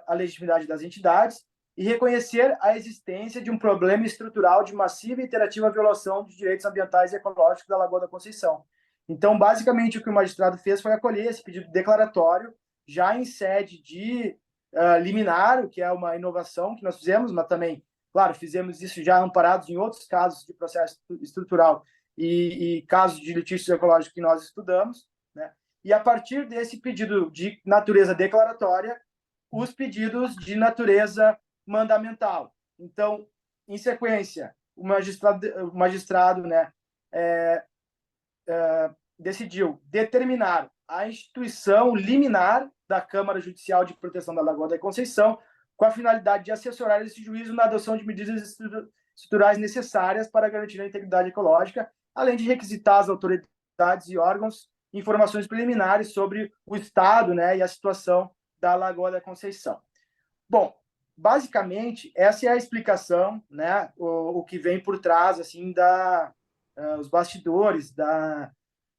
a legitimidade das entidades e reconhecer a existência de um problema estrutural de massiva e iterativa violação dos direitos ambientais e ecológicos da Lagoa da Conceição. Então, basicamente, o que o magistrado fez foi acolher esse pedido declaratório, já em sede de liminar, o que é uma inovação que nós fizemos, mas também, claro, fizemos isso já amparados em outros casos de processo estrutural e casos de litígios ecológicos que nós estudamos, né? E, a partir desse pedido de natureza declaratória, os pedidos de natureza mandamental. Então, em sequência, o magistrado né, decidiu determinar a instituição liminar da Câmara Judicial de Proteção da Lagoa da Conceição, com a finalidade de assessorar esse juízo na adoção de medidas estruturais necessárias para garantir a integridade ecológica, além de requisitar às autoridades e órgãos informações preliminares sobre o estado, né, e a situação da Lagoa da Conceição. Bom, basicamente, essa é a explicação, né, o que vem por trás, assim, os bastidores,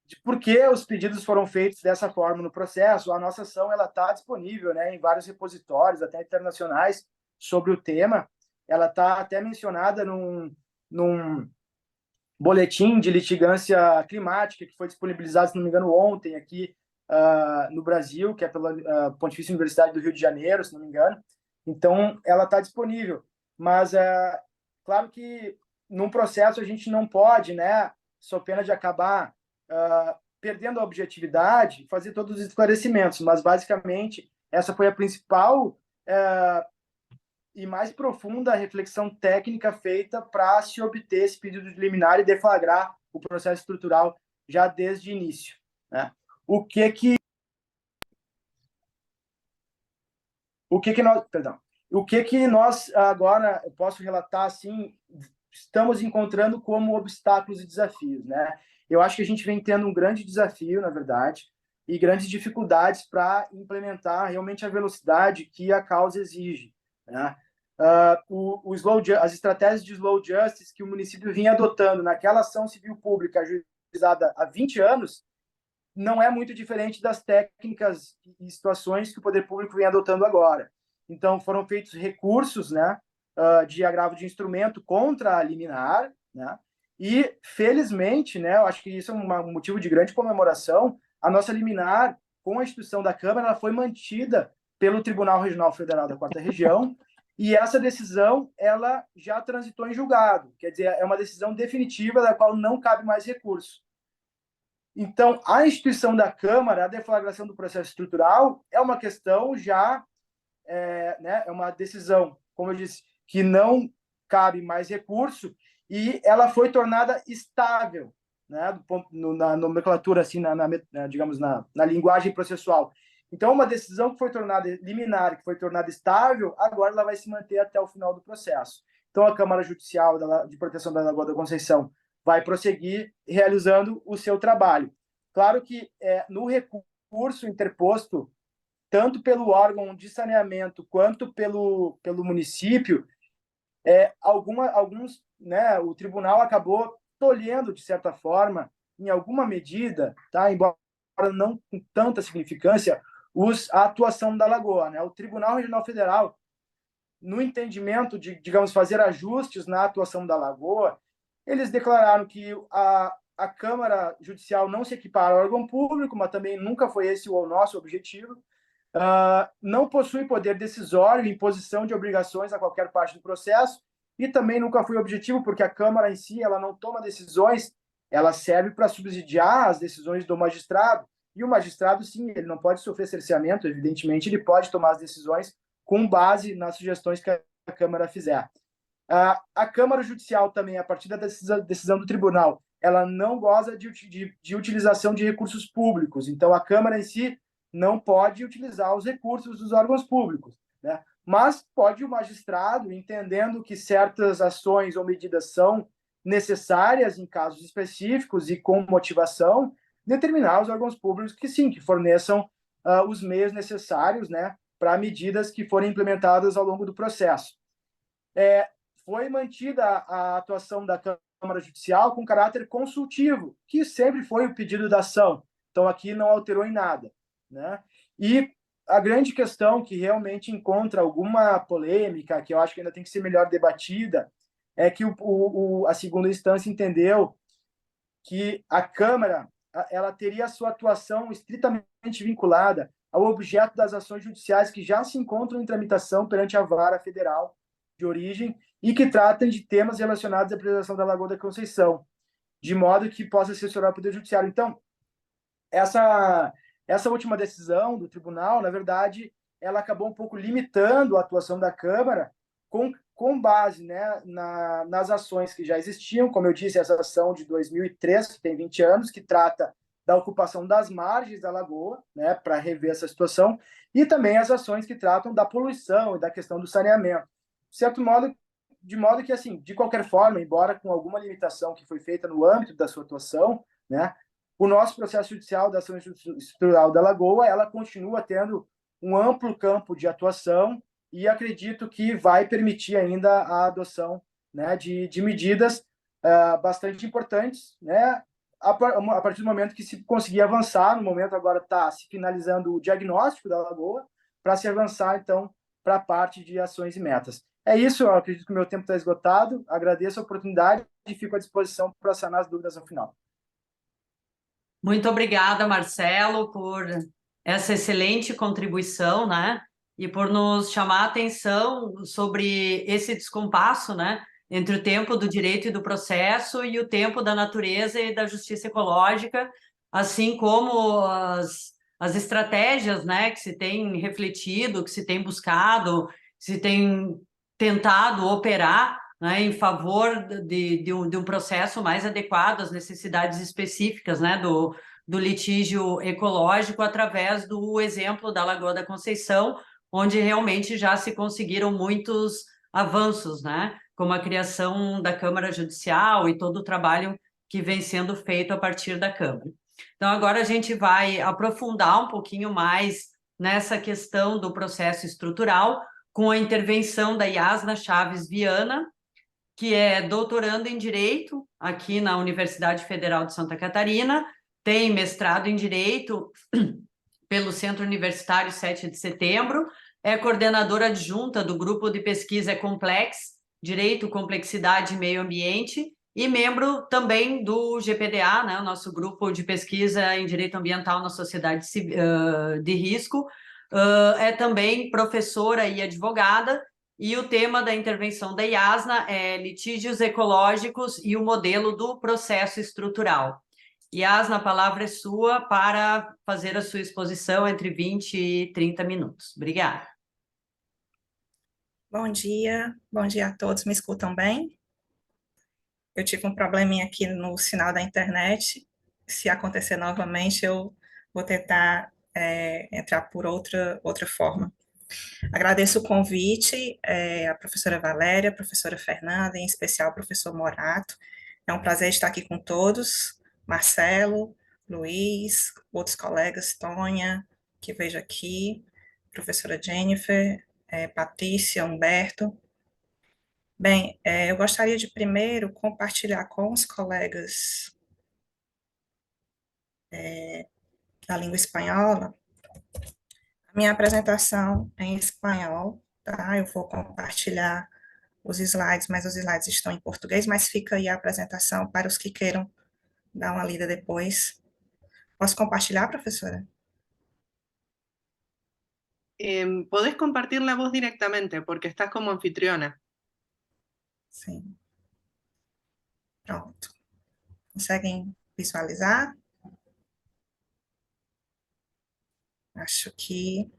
de por que os pedidos foram feitos dessa forma no processo. A nossa ação está disponível, né, em vários repositórios, até internacionais, sobre o tema. Ela está até mencionada num boletim de litigância climática que foi disponibilizado, se não me engano, ontem aqui no Brasil, que é pela Pontifícia Universidade do Rio de Janeiro, se não me engano. Então, ela está disponível. Mas, claro que num processo a gente não pode, né, só pena de acabar perdendo a objetividade, fazer todos os esclarecimentos. Mas, basicamente, essa foi a principal e mais profunda reflexão técnica feita para se obter esse pedido de liminar e deflagrar o processo estrutural já desde o início, né? O que que nós agora, eu posso relatar assim, estamos encontrando como obstáculos e desafios, né? Eu acho que a gente vem tendo um grande desafio, na verdade, e grandes dificuldades para implementar realmente a velocidade que a causa exige, né? As estratégias de slow justice que o município vinha adotando naquela ação civil pública ajuizada há 20 anos não é muito diferente das técnicas e situações que o poder público vem adotando agora. Então, foram feitos recursos, né, de agravo de instrumento contra a liminar, né, e, felizmente, né, eu acho que isso é um motivo de grande comemoração, a nossa liminar, com a instituição da Câmara, ela foi mantida pelo Tribunal Regional Federal da 4ª Região, e essa decisão ela já transitou em julgado, quer dizer, é uma decisão definitiva da qual não cabe mais recurso. Então, a instituição da Câmara, a deflagração do processo estrutural, é uma questão já, né, é uma decisão, como eu disse, que não cabe mais recurso e ela foi tornada estável, né, na nomenclatura, assim, digamos, na linguagem processual. Então, uma decisão que foi tornada liminar, que foi tornada estável, agora ela vai se manter até o final do processo. Então, a Câmara Judicial de Proteção da Lagoa da Conceição vai prosseguir realizando o seu trabalho. Claro que no recurso interposto, tanto pelo órgão de saneamento quanto pelo município, alguns, né, o tribunal acabou tolhendo, de certa forma, em alguma medida, tá, embora não com tanta significância, a atuação da Lagoa, né? O Tribunal Regional Federal, no entendimento de, digamos, fazer ajustes na atuação da Lagoa, eles declararam que a Câmara Judicial não se equipara ao órgão público, mas também nunca foi esse o nosso objetivo, não possui poder decisório e imposição de obrigações a qualquer parte do processo, e também nunca foi objetivo, porque a Câmara em si ela não toma decisões, ela serve para subsidiar as decisões do magistrado, e o magistrado, sim, ele não pode sofrer cerceamento, evidentemente, ele pode tomar as decisões com base nas sugestões que a Câmara fizer. A Câmara Judicial também, a partir da decisão do tribunal, ela não goza de utilização de recursos públicos, então a Câmara em si não pode utilizar os recursos dos órgãos públicos, né? Mas pode o magistrado, entendendo que certas ações ou medidas são necessárias em casos específicos e com motivação, determinar os órgãos públicos que sim, que forneçam os meios necessários, né, para medidas que forem implementadas ao longo do processo. Foi mantida a atuação da Câmara Judicial com caráter consultivo, que sempre foi o pedido da ação. Então, aqui não alterou em nada, né? E a grande questão que realmente encontra alguma polêmica, que eu acho que ainda tem que ser melhor debatida, é que a segunda instância entendeu que a Câmara ela teria a sua atuação estritamente vinculada ao objeto das ações judiciais que já se encontram em tramitação perante a Vara Federal de origem e que tratam de temas relacionados à preservação da Lagoa da Conceição, de modo que possa assessorar o Poder Judiciário. Então, essa última decisão do tribunal, na verdade, ela acabou um pouco limitando a atuação da Câmara com base, né, nas ações que já existiam, como eu disse, essa ação de 2003, que tem 20 anos, que trata da ocupação das margens da lagoa, né, para rever essa situação, e também as ações que tratam da poluição e da questão do saneamento. De modo que, assim, de qualquer forma, embora com alguma limitação que foi feita no âmbito da sua atuação, né, o nosso processo judicial da ação estrutural da Lagoa, ela continua tendo um amplo campo de atuação e acredito que vai permitir ainda a adoção, né, de medidas bastante importantes, né, a partir do momento que se conseguir avançar. No momento agora está se finalizando o diagnóstico da Lagoa, para se avançar, então, para a parte de ações e metas. É isso, eu acredito que o meu tempo está esgotado, agradeço a oportunidade e fico à disposição para sanar as dúvidas no final. Muito obrigada, Marcelo, por essa excelente contribuição, né? E por nos chamar a atenção sobre esse descompasso, né? Entre o tempo do direito e do processo e o tempo da natureza e da justiça ecológica, assim como as estratégias, né? Que se tem refletido, que se tem buscado, que se tem tentado operar, né, em favor de um processo mais adequado às necessidades específicas, né, do litígio ecológico, através do exemplo da Lagoa da Conceição, onde realmente já se conseguiram muitos avanços, né, como a criação da Câmara Judicial e todo o trabalho que vem sendo feito a partir da Câmara. Então, agora a gente vai aprofundar um pouquinho mais nessa questão do processo estrutural, com a intervenção da Yasna Chaves Viana, que é doutorando em Direito aqui na Universidade Federal de Santa Catarina, tem mestrado em Direito pelo Centro Universitário 7 de Setembro, é coordenadora adjunta do Grupo de Pesquisa Complex, Direito, Complexidade e Meio Ambiente, e membro também do GPDA, né, o nosso grupo de pesquisa em Direito Ambiental na Sociedade de Risco, é também professora e advogada, e o tema da intervenção da Yasna é litígios ecológicos e o modelo do processo estrutural. Yasna, a palavra é sua para fazer a sua exposição entre 20 e 30 minutos. Obrigada. Bom dia a todos, me escutam bem? Eu tive um probleminha aqui no sinal da internet, se acontecer novamente eu vou tentar entrar por outra forma. Agradeço o convite, a professora Valéria, a professora Fernanda, em especial o professor Morato. É um prazer estar aqui com todos, Marcelo, Luiz, outros colegas, Tônia, que vejo aqui, professora Jennifer, Patrícia, Humberto. Bem, eu gostaria de primeiro compartilhar com os colegas da língua espanhola a minha apresentação em espanhol, tá? Eu vou compartilhar os slides, mas os slides estão em português, mas fica aí a apresentação para os que queiram dar uma lida depois. Posso compartilhar, professora? Podés compartir la voz directamente porque estás como anfitriona. Sim. Pronto. Conseguem visualizar? Acho que...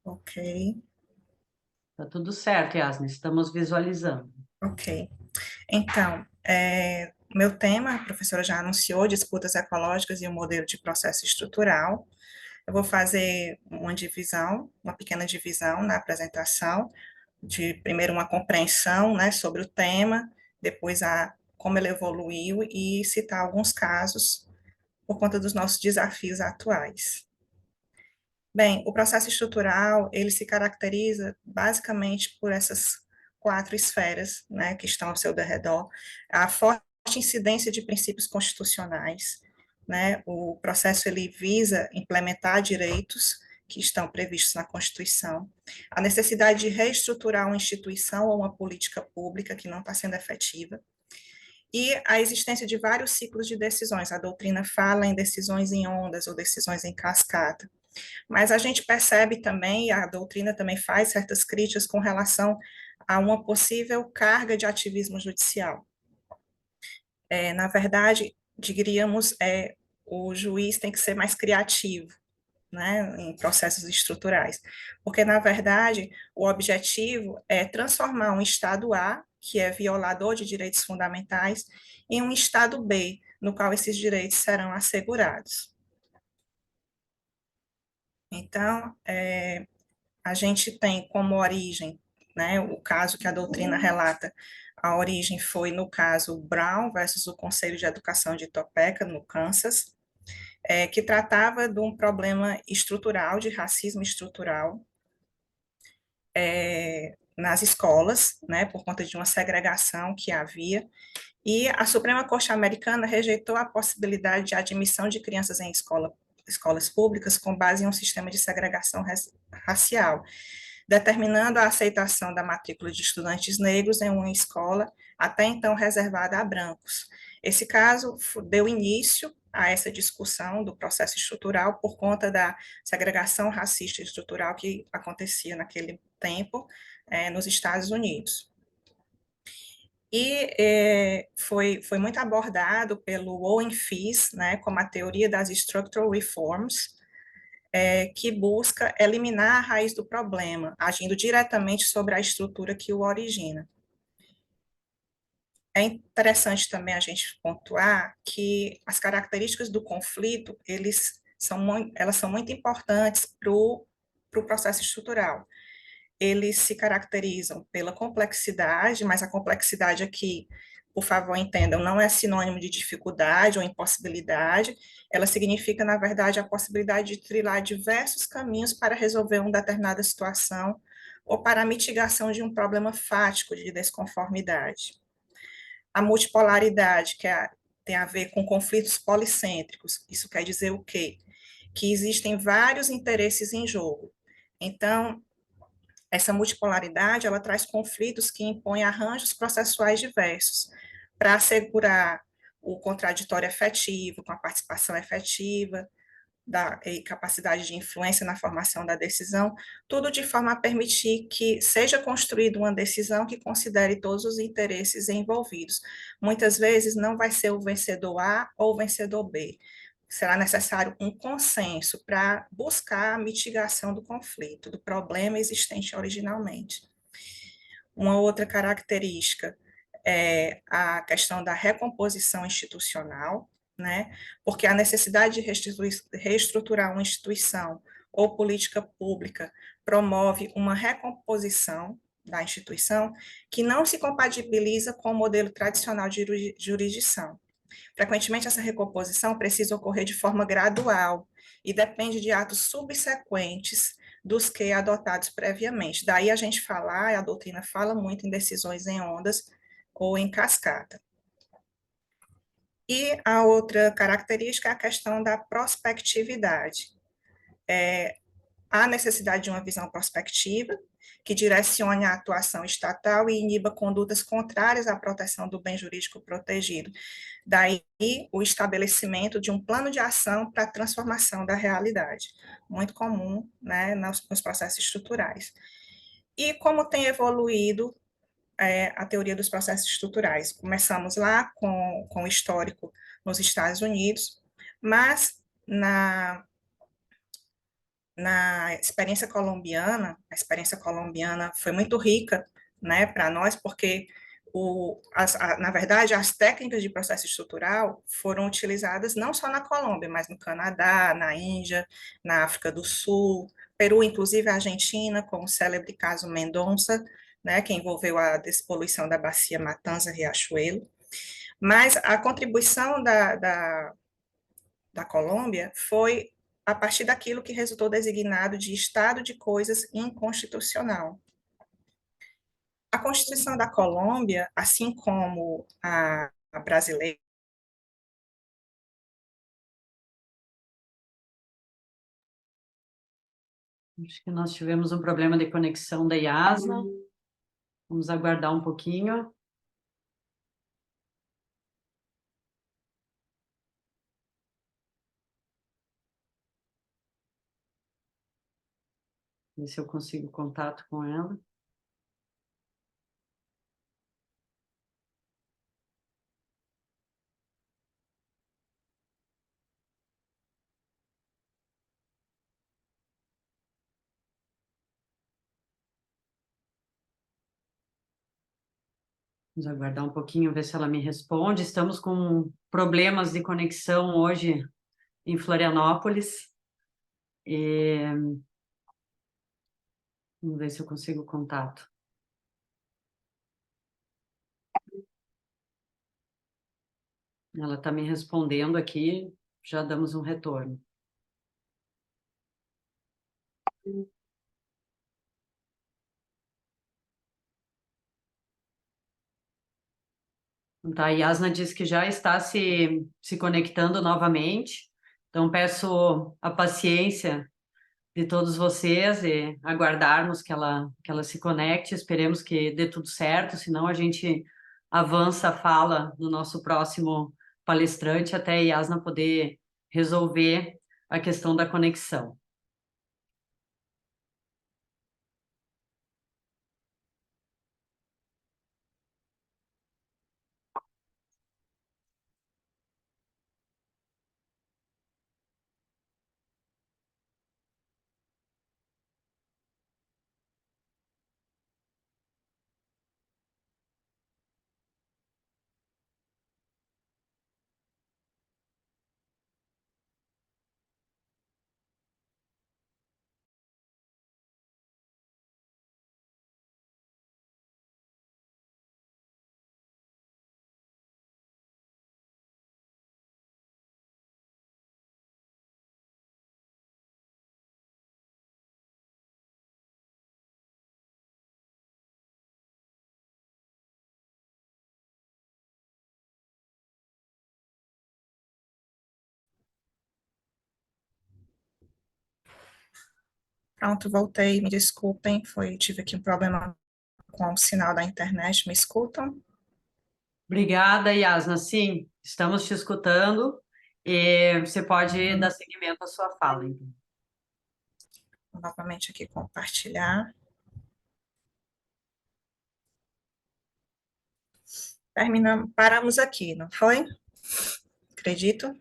Ok. Tá tudo certo, Yasna, estamos visualizando. Ok. Então, meu tema, a professora já anunciou, disputas ecológicas e o modelo de processo estrutural. Eu vou fazer uma divisão, uma pequena divisão na apresentação, de primeiro uma compreensão, né, sobre o tema, depois como ele evoluiu e citar alguns casos por conta dos nossos desafios atuais. Bem, o processo estrutural, ele se caracteriza basicamente por essas 4 esferas, né, que estão ao seu derredor: a forte incidência de princípios constitucionais, né, o processo ele visa implementar direitos que estão previstos na Constituição, a necessidade de reestruturar uma instituição ou uma política pública que não está sendo efetiva, e a existência de vários ciclos de decisões. A doutrina fala em decisões em ondas ou decisões em cascata. Mas a gente percebe também, e a doutrina também faz certas críticas com relação a uma possível carga de ativismo judicial. Na verdade, diríamos, o juiz tem que ser mais criativo, né, em processos estruturais, porque, na verdade, o objetivo é transformar um Estado A, que é violador de direitos fundamentais, em um Estado B, no qual esses direitos serão assegurados. Então, a gente tem como origem, né, o caso que a doutrina relata, a origem foi no caso Brown versus o Conselho de Educação de Topeka, no Kansas, que tratava de um problema estrutural, de racismo estrutural, nas escolas, né, por conta de uma segregação que havia, e a Suprema Corte Americana rejeitou a possibilidade de admissão de crianças em escolas públicas com base em um sistema de segregação racial, determinando a aceitação da matrícula de estudantes negros em uma escola até então reservada a brancos. Esse caso deu início, a essa discussão do processo estrutural por conta da segregação racista estrutural que acontecia naquele tempo nos Estados Unidos. E foi muito abordado pelo Owen Fies, né, como a teoria das structural reforms, que busca eliminar a raiz do problema, agindo diretamente sobre a estrutura que o origina. É interessante também a gente pontuar que as características do conflito, elas são muito importantes para o processo estrutural. Eles se caracterizam pela complexidade, mas a complexidade aqui, por favor, entendam, não é sinônimo de dificuldade ou impossibilidade, ela significa, na verdade, a possibilidade de trilhar diversos caminhos para resolver uma determinada situação ou para a mitigação de um problema fático de desconformidade. A multipolaridade, tem a ver com conflitos policêntricos, isso quer dizer o quê? Que existem vários interesses em jogo. Então, essa multipolaridade, ela traz conflitos que impõem arranjos processuais diversos para assegurar o contraditório efetivo, com a participação efetiva, e capacidade de influência na formação da decisão, tudo de forma a permitir que seja construída uma decisão que considere todos os interesses envolvidos. Muitas vezes não vai ser o vencedor A ou o vencedor B. Será necessário um consenso para buscar a mitigação do conflito, do problema existente originalmente. Uma outra característica é a questão da recomposição institucional, né? Porque a necessidade de reestruturar uma instituição ou política pública promove uma recomposição da instituição que não se compatibiliza com o modelo tradicional de jurisdição. Frequentemente, essa recomposição precisa ocorrer de forma gradual e depende de atos subsequentes dos que adotados previamente. Daí a gente falar, a doutrina fala muito em decisões em ondas ou em cascata. E a outra característica é a questão da prospectividade. Há necessidade de uma visão prospectiva, que direcione a atuação estatal e iniba condutas contrárias à proteção do bem jurídico protegido. Daí, o estabelecimento de um plano de ação para a transformação da realidade, muito comum, né, nos processos estruturais. E como tem evoluído a teoria dos processos estruturais? Começamos lá com o histórico nos Estados Unidos, mas na experiência colombiana, a experiência colombiana foi muito rica, né, para nós, porque, na verdade, as técnicas de processo estrutural foram utilizadas não só na Colômbia, mas no Canadá, na Índia, na África do Sul, Peru, inclusive a Argentina, com o célebre caso Mendonça, né, que envolveu a despoluição da bacia Matanza-Riachuelo. Mas a contribuição da Colômbia foi a partir daquilo que resultou designado de estado de coisas inconstitucional. A Constituição da Colômbia, assim como a brasileira, Acho que nós tivemos um problema de conexão da Yasna. Vamos aguardar um pouquinho. Ver se eu consigo contato com ela. Vamos aguardar um pouquinho, ver se ela me responde. Estamos com problemas de conexão hoje em Florianópolis. Vamos ver se eu consigo contato. Ela está me respondendo aqui, já damos um retorno. Tá, a Yasna disse que já está se conectando novamente, então peço a paciência de todos vocês e aguardarmos que ela se conecte, esperemos que dê tudo certo, senão a gente avança a fala no nosso próximo palestrante até a Yasna poder resolver a questão da conexão. Pronto, voltei, me desculpem, tive aqui um problema com o sinal da internet, me escutam? Obrigada, Yasna. Sim, estamos te escutando e você pode dar seguimento à sua fala, então. Vou novamente aqui compartilhar. Paramos aqui, não foi? Acredito.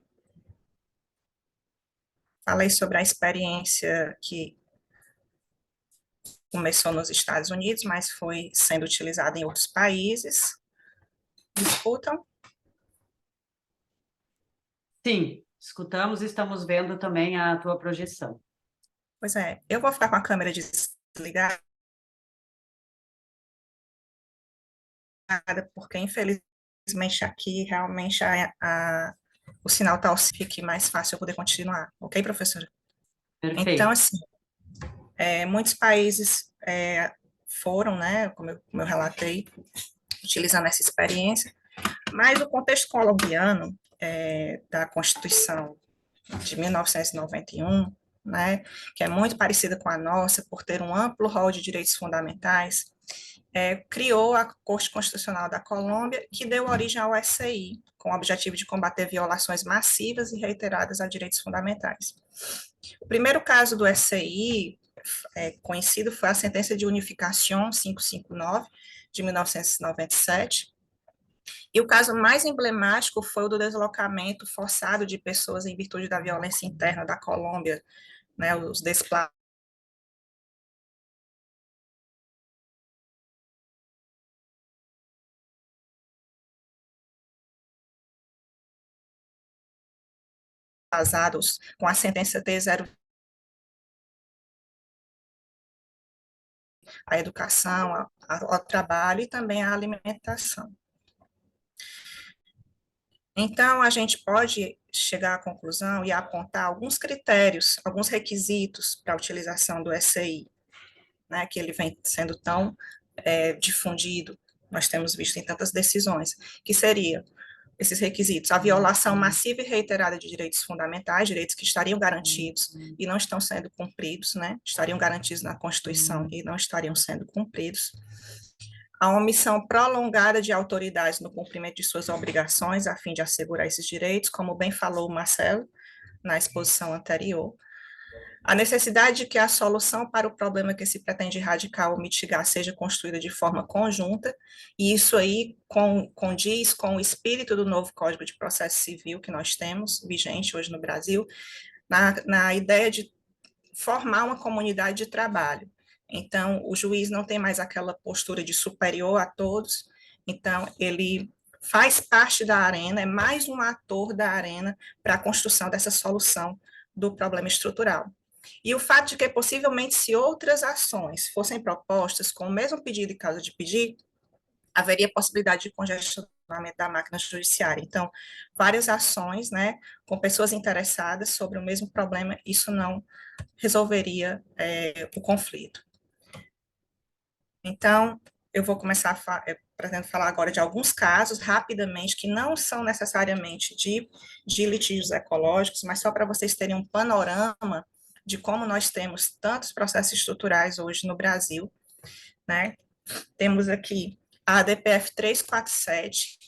Falei sobre a experiência que começou nos Estados Unidos, mas foi sendo utilizada em outros países. Me escutam? Sim, escutamos e estamos vendo também a tua projeção. Pois é, eu vou ficar com a câmera desligada, porque infelizmente aqui realmente o sinal está fique mais fácil eu poder continuar. Ok, professora? Perfeito. Então, assim, muitos países foram, né, como eu relatei, utilizando essa experiência, mas o contexto colombiano da Constituição de 1991, né, que é muito parecida com a nossa, por ter um amplo rol de direitos fundamentais, criou a Corte Constitucional da Colômbia, que deu origem ao SCI, com o objetivo de combater violações massivas e reiteradas a direitos fundamentais. O primeiro caso do SCI conhecido foi a sentença de unificação 559, de 1997, e o caso mais emblemático foi o do deslocamento forçado de pessoas em virtude da violência interna da Colômbia, né, os desplazados com a sentença T0, a educação, ao trabalho e também a alimentação. Então, a gente pode chegar à conclusão e apontar alguns critérios, alguns requisitos para a utilização do SCI, né, que ele vem sendo tão difundido, nós temos visto em tantas decisões, que seria esses requisitos: a violação massiva e reiterada de direitos fundamentais, direitos que estariam garantidos e não estão sendo cumpridos, né, estariam garantidos na Constituição e não estariam sendo cumpridos; a omissão prolongada de autoridades no cumprimento de suas obrigações, a fim de assegurar esses direitos, como bem falou o Marcelo na exposição anterior; a necessidade de que a solução para o problema que se pretende erradicar ou mitigar seja construída de forma conjunta, e isso aí condiz com o espírito do novo Código de Processo Civil que nós temos, vigente hoje no Brasil, na ideia de formar uma comunidade de trabalho. Então, o juiz não tem mais aquela postura de superior a todos, então ele faz parte da arena, é mais um ator da arena para a construção dessa solução do problema estrutural. E o fato de que, possivelmente, se outras ações fossem propostas com o mesmo pedido e causa de pedir, haveria possibilidade de congestionamento da máquina judiciária. Então, várias ações, né, com pessoas interessadas sobre o mesmo problema, isso não resolveria o conflito. Então, eu vou começar pretendo falar agora de alguns casos, rapidamente, que não são necessariamente de litígios ecológicos, mas só para vocês terem um panorama de como nós temos tantos processos estruturais hoje no Brasil, né? Temos aqui a ADPF 347,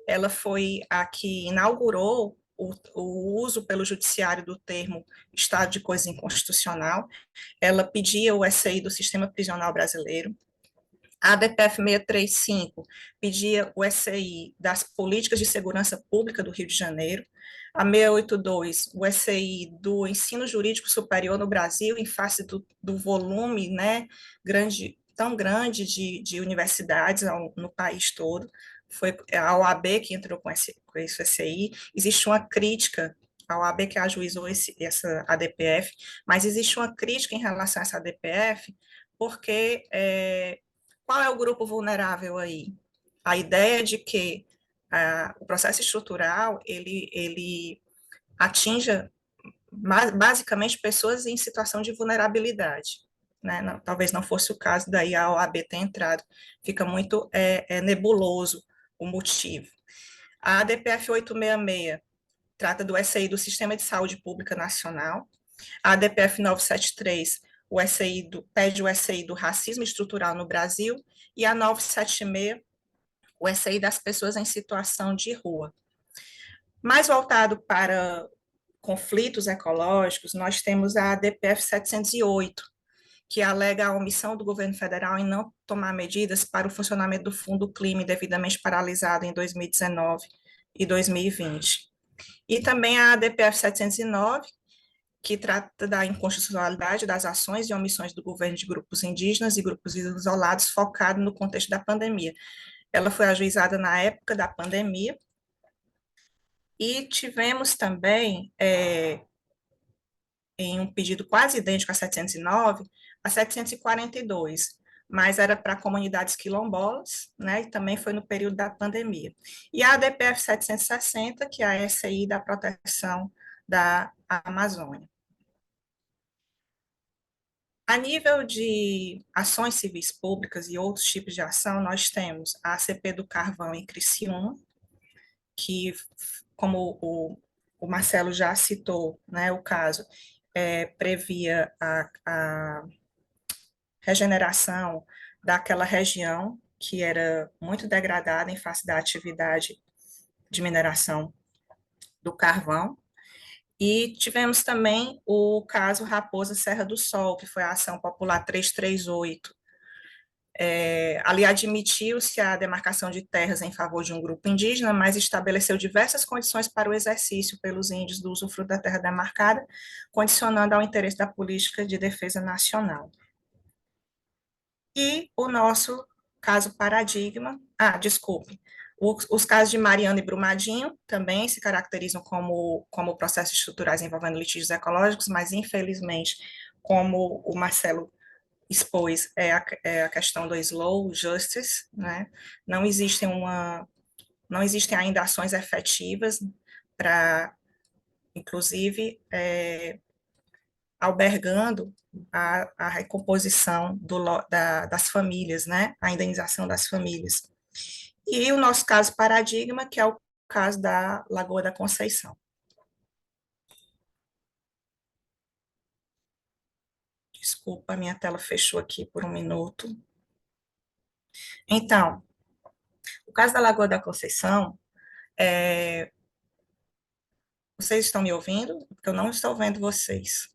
ela foi a que inaugurou o uso pelo judiciário do termo estado de coisa inconstitucional. Ela pedia o SI do sistema prisional brasileiro. A ADPF 635 pedia o SI das políticas de segurança pública do Rio de Janeiro. A 682, o SI do ensino jurídico superior no Brasil, em face do volume, né, tão grande de universidades no país todo. Foi a OAB que entrou com esse SI. Existe uma crítica, a OAB que ajuizou essa ADPF, mas existe uma crítica em relação a essa ADPF, porque qual é o grupo vulnerável aí? A ideia de que o processo estrutural, ele atinja basicamente pessoas em situação de vulnerabilidade. Né? Não, talvez não fosse o caso, daí a OAB ter entrado. Fica muito nebuloso o motivo. A ADPF 866 trata do SI do Sistema de Saúde Pública Nacional. A ADPF 973 pede o SI do racismo estrutural no Brasil, e a 976, o SI das pessoas em situação de rua. Mais voltado para conflitos ecológicos, nós temos a ADPF 708, que alega a omissão do governo federal em não tomar medidas para o funcionamento do Fundo Clima, devidamente paralisado em 2019 e 2020. E também a ADPF 709, que trata da inconstitucionalidade das ações e omissões do governo de grupos indígenas e grupos isolados, focado no contexto da pandemia. Ela foi ajuizada na época da pandemia, e tivemos também, em um pedido quase idêntico a 709, a 742, mas era para comunidades quilombolas, né, e também foi no período da pandemia. E a ADPF 760, que é a SI da proteção da Amazônia. A nível de ações civis públicas e outros tipos de ação, nós temos a ACP do Carvão em Criciúma, que, como o Marcelo já citou, né, o caso, previa a regeneração daquela região que era muito degradada em face da atividade de mineração do carvão. E tivemos também o caso Raposa Serra do Sol, que foi a ação popular 338. Ali admitiu-se a demarcação de terras em favor de um grupo indígena, mas estabeleceu diversas condições para o exercício pelos índios do usufruto da terra demarcada, condicionando ao interesse da política de defesa nacional. E o nosso caso paradigma, os casos de Mariana e Brumadinho também se caracterizam como processos estruturais envolvendo litígios ecológicos, mas, infelizmente, como o Marcelo expôs, a questão do slow justice, né? Não existem ainda ações efetivas para, inclusive, albergando a recomposição das famílias, né? A indenização das famílias. E o nosso caso paradigma, que é o caso da Lagoa da Conceição. Desculpa, minha tela fechou aqui por um minuto. Então, o caso da Lagoa da Conceição, vocês estão me ouvindo? Porque eu não estou vendo vocês.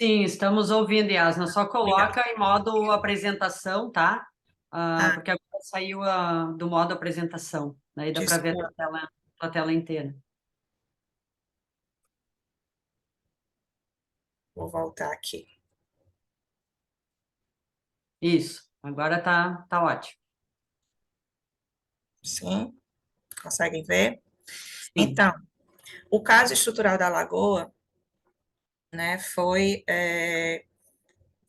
Sim, estamos ouvindo, Yasna. Só coloca em modo apresentação, tá? Porque agora saiu do modo apresentação. Daí dá para ver a tela inteira. Vou voltar aqui. Isso, agora tá ótimo. Sim? Conseguem ver? Sim. Então, o caso estrutural da Lagoa, né, foi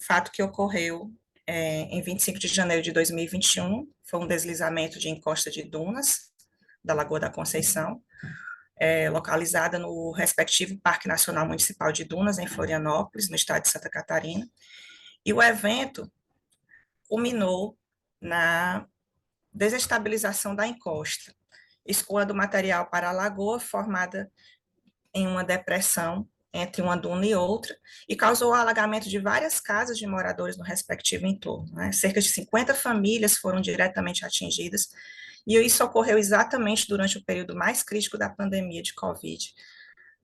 fato que ocorreu em 25 de janeiro de 2021, foi um deslizamento de encosta de dunas da Lagoa da Conceição, localizada no respectivo Parque Nacional Municipal de Dunas, em Florianópolis, no estado de Santa Catarina, e o evento culminou na desestabilização da encosta, escoando material para a lagoa, formada em uma depressão entre uma duna e outra, e causou o alagamento de várias casas de moradores no respectivo entorno. Né? Cerca de 50 famílias foram diretamente atingidas, e isso ocorreu exatamente durante o período mais crítico da pandemia de Covid,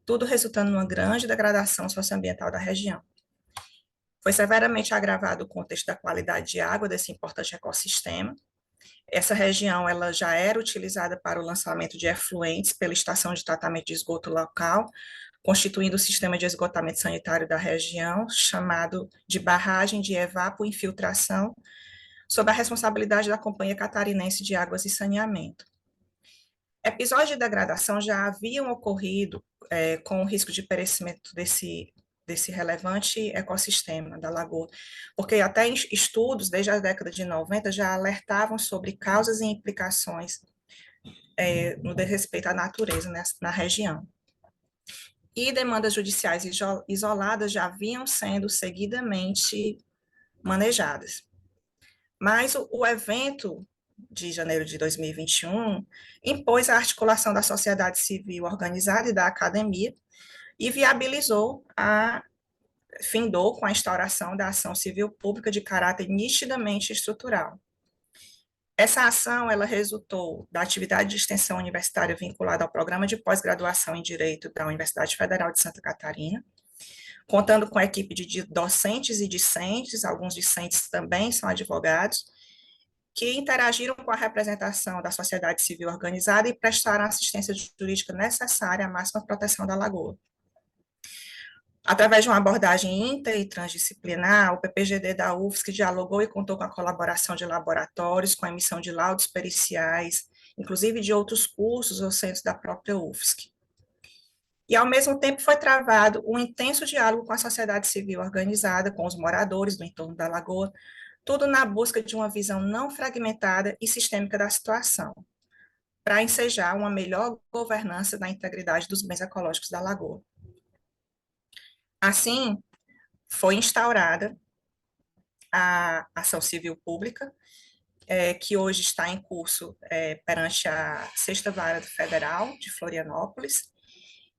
tudo resultando numa grande degradação socioambiental da região. Foi severamente agravado o contexto da qualidade de água desse importante ecossistema. Essa região ela já era utilizada para o lançamento de efluentes pela estação de tratamento de esgoto local, constituindo o sistema de esgotamento sanitário da região, chamado de barragem de evapoinfiltração, sob a responsabilidade da Companhia Catarinense de Águas e Saneamento. Episódios de degradação já haviam ocorrido com o risco de perecimento desse relevante ecossistema da lagoa, porque até estudos, desde a década de 90, já alertavam sobre causas e implicações no que diz respeito à natureza na região. E demandas judiciais isoladas já vinham sendo seguidamente manejadas. Mas o evento de janeiro de 2021 impôs a articulação da sociedade civil organizada e da academia e findou com a instauração da ação civil pública de caráter nitidamente estrutural. Essa ação, ela resultou da atividade de extensão universitária vinculada ao programa de pós-graduação em Direito da Universidade Federal de Santa Catarina, contando com a equipe de docentes e discentes, alguns discentes também são advogados, que interagiram com a representação da sociedade civil organizada e prestaram a assistência jurídica necessária à máxima proteção da lagoa. Através de uma abordagem inter e transdisciplinar, o PPGD da UFSC dialogou e contou com a colaboração de laboratórios, com a emissão de laudos periciais, inclusive de outros cursos ou centros da própria UFSC. E, ao mesmo tempo, foi travado um intenso diálogo com a sociedade civil organizada, com os moradores do entorno da lagoa, tudo na busca de uma visão não fragmentada e sistêmica da situação, para ensejar uma melhor governança da integridade dos bens ecológicos da lagoa. Assim, foi instaurada a ação civil pública, que hoje está em curso perante a Sexta Vara Federal de Florianópolis,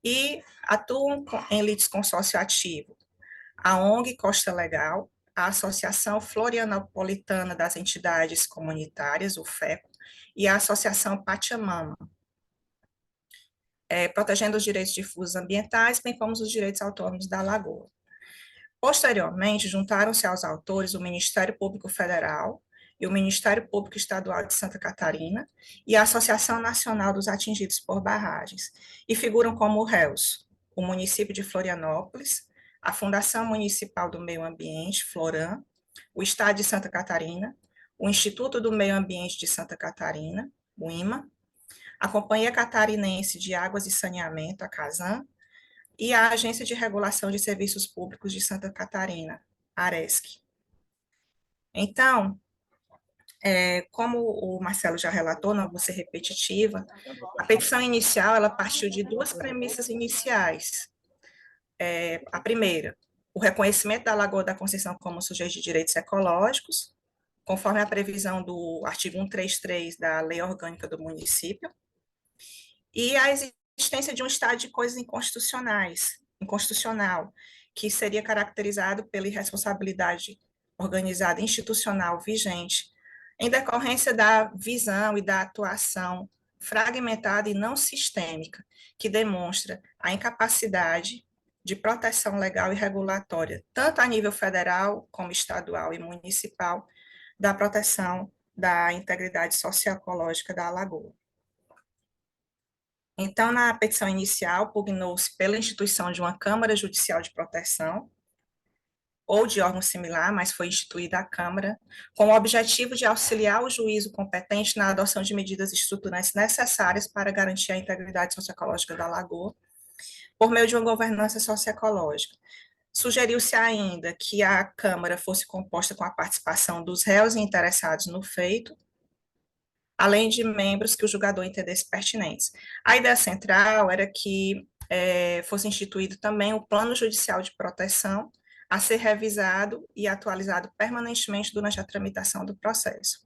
e atuam em litisconsórcio ativo a ONG Costa Legal, a Associação Florianopolitana das Entidades Comunitárias, o FECO, e a Associação Pachamama, protegendo os direitos difusos ambientais, bem como os direitos autônomos da lagoa. Posteriormente, juntaram-se aos autores o Ministério Público Federal e o Ministério Público Estadual de Santa Catarina e a Associação Nacional dos Atingidos por Barragens, e figuram como réus o município de Florianópolis, a Fundação Municipal do Meio Ambiente, Floram, o Estado de Santa Catarina, o Instituto do Meio Ambiente de Santa Catarina, o IMA, a Companhia Catarinense de Águas e Saneamento, a CASAN, e a Agência de Regulação de Serviços Públicos de Santa Catarina, a ARESC. Então, como o Marcelo já relatou, não vou ser repetitiva, a petição inicial ela partiu de duas premissas iniciais. A primeira, o reconhecimento da Lagoa da Conceição como sujeito de direitos ecológicos, conforme a previsão do artigo 133 da Lei Orgânica do Município, e a existência de um estado de coisas inconstitucional, que seria caracterizado pela irresponsabilidade organizada institucional vigente, em decorrência da visão e da atuação fragmentada e não sistêmica, que demonstra a incapacidade de proteção legal e regulatória, tanto a nível federal como estadual e municipal, da proteção da integridade socioecológica da lagoa. Então, na petição inicial, pugnou-se pela instituição de uma Câmara Judicial de Proteção, ou de órgão similar, mas foi instituída a Câmara, com o objetivo de auxiliar o juízo competente na adoção de medidas estruturantes necessárias para garantir a integridade socioecológica da lagoa, por meio de uma governança socioecológica. Sugeriu-se ainda que a Câmara fosse composta com a participação dos réus e interessados no feito, além de membros que o julgador entendesse pertinentes. A ideia central era que fosse instituído também o Plano Judicial de Proteção, a ser revisado e atualizado permanentemente durante a tramitação do processo.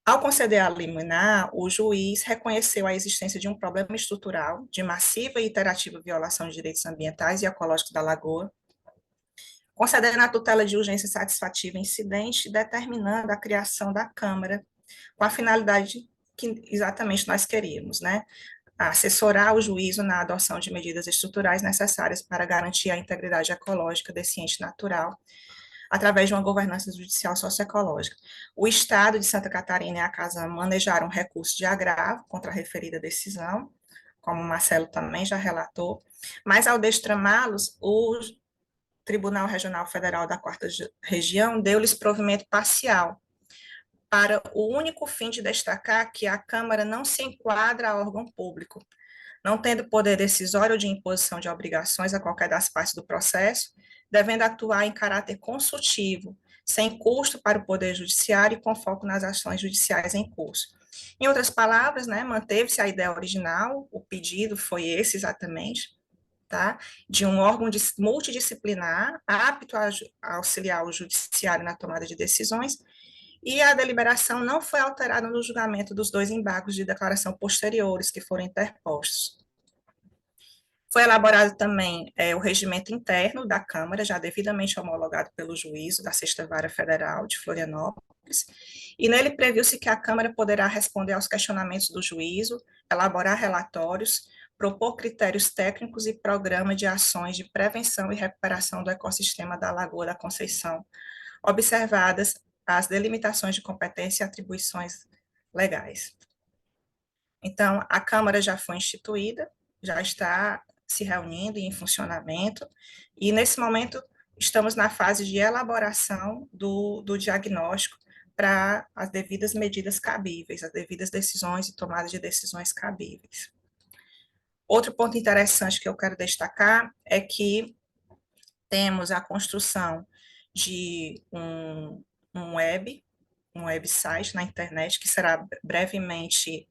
Ao conceder a liminar, o juiz reconheceu a existência de um problema estrutural de massiva e iterativa violação de direitos ambientais e ecológicos da lagoa, concedendo a tutela de urgência satisfativa incidente, determinando a criação da Câmara com a finalidade que exatamente nós queríamos, né? Assessorar o juízo na adoção de medidas estruturais necessárias para garantir a integridade ecológica desse ente natural, através de uma governança judicial socioecológica. O Estado de Santa Catarina e a Casa manejaram um recurso de agravo contra a referida decisão, como o Marcelo também já relatou, mas ao destramá-los, o Tribunal Regional Federal da Quarta Região deu-lhes provimento parcial, para o único fim de destacar que a Câmara não se enquadra a órgão público, não tendo poder decisório de imposição de obrigações a qualquer das partes do processo, devendo atuar em caráter consultivo, sem custo para o Poder Judiciário e com foco nas ações judiciais em curso. Em outras palavras, né, manteve-se a ideia original, o pedido foi esse exatamente, tá, de um órgão multidisciplinar apto a auxiliar o judiciário na tomada de decisões, e a deliberação não foi alterada no julgamento dos 2 embargos de declaração posteriores que foram interpostos. Foi elaborado também o regimento interno da Câmara, já devidamente homologado pelo juízo da 6ª Vara Federal de Florianópolis, e nele previu-se que a Câmara poderá responder aos questionamentos do juízo, elaborar relatórios, propor critérios técnicos e programa de ações de prevenção e recuperação do ecossistema da Lagoa da Conceição, observadas as delimitações de competência e atribuições legais. Então, a Câmara já foi instituída, já está se reunindo e em funcionamento, e nesse momento estamos na fase de elaboração do diagnóstico para as devidas medidas cabíveis, as devidas decisões e tomada de decisões cabíveis. Outro ponto interessante que eu quero destacar é que temos a construção de um website na internet que será brevemente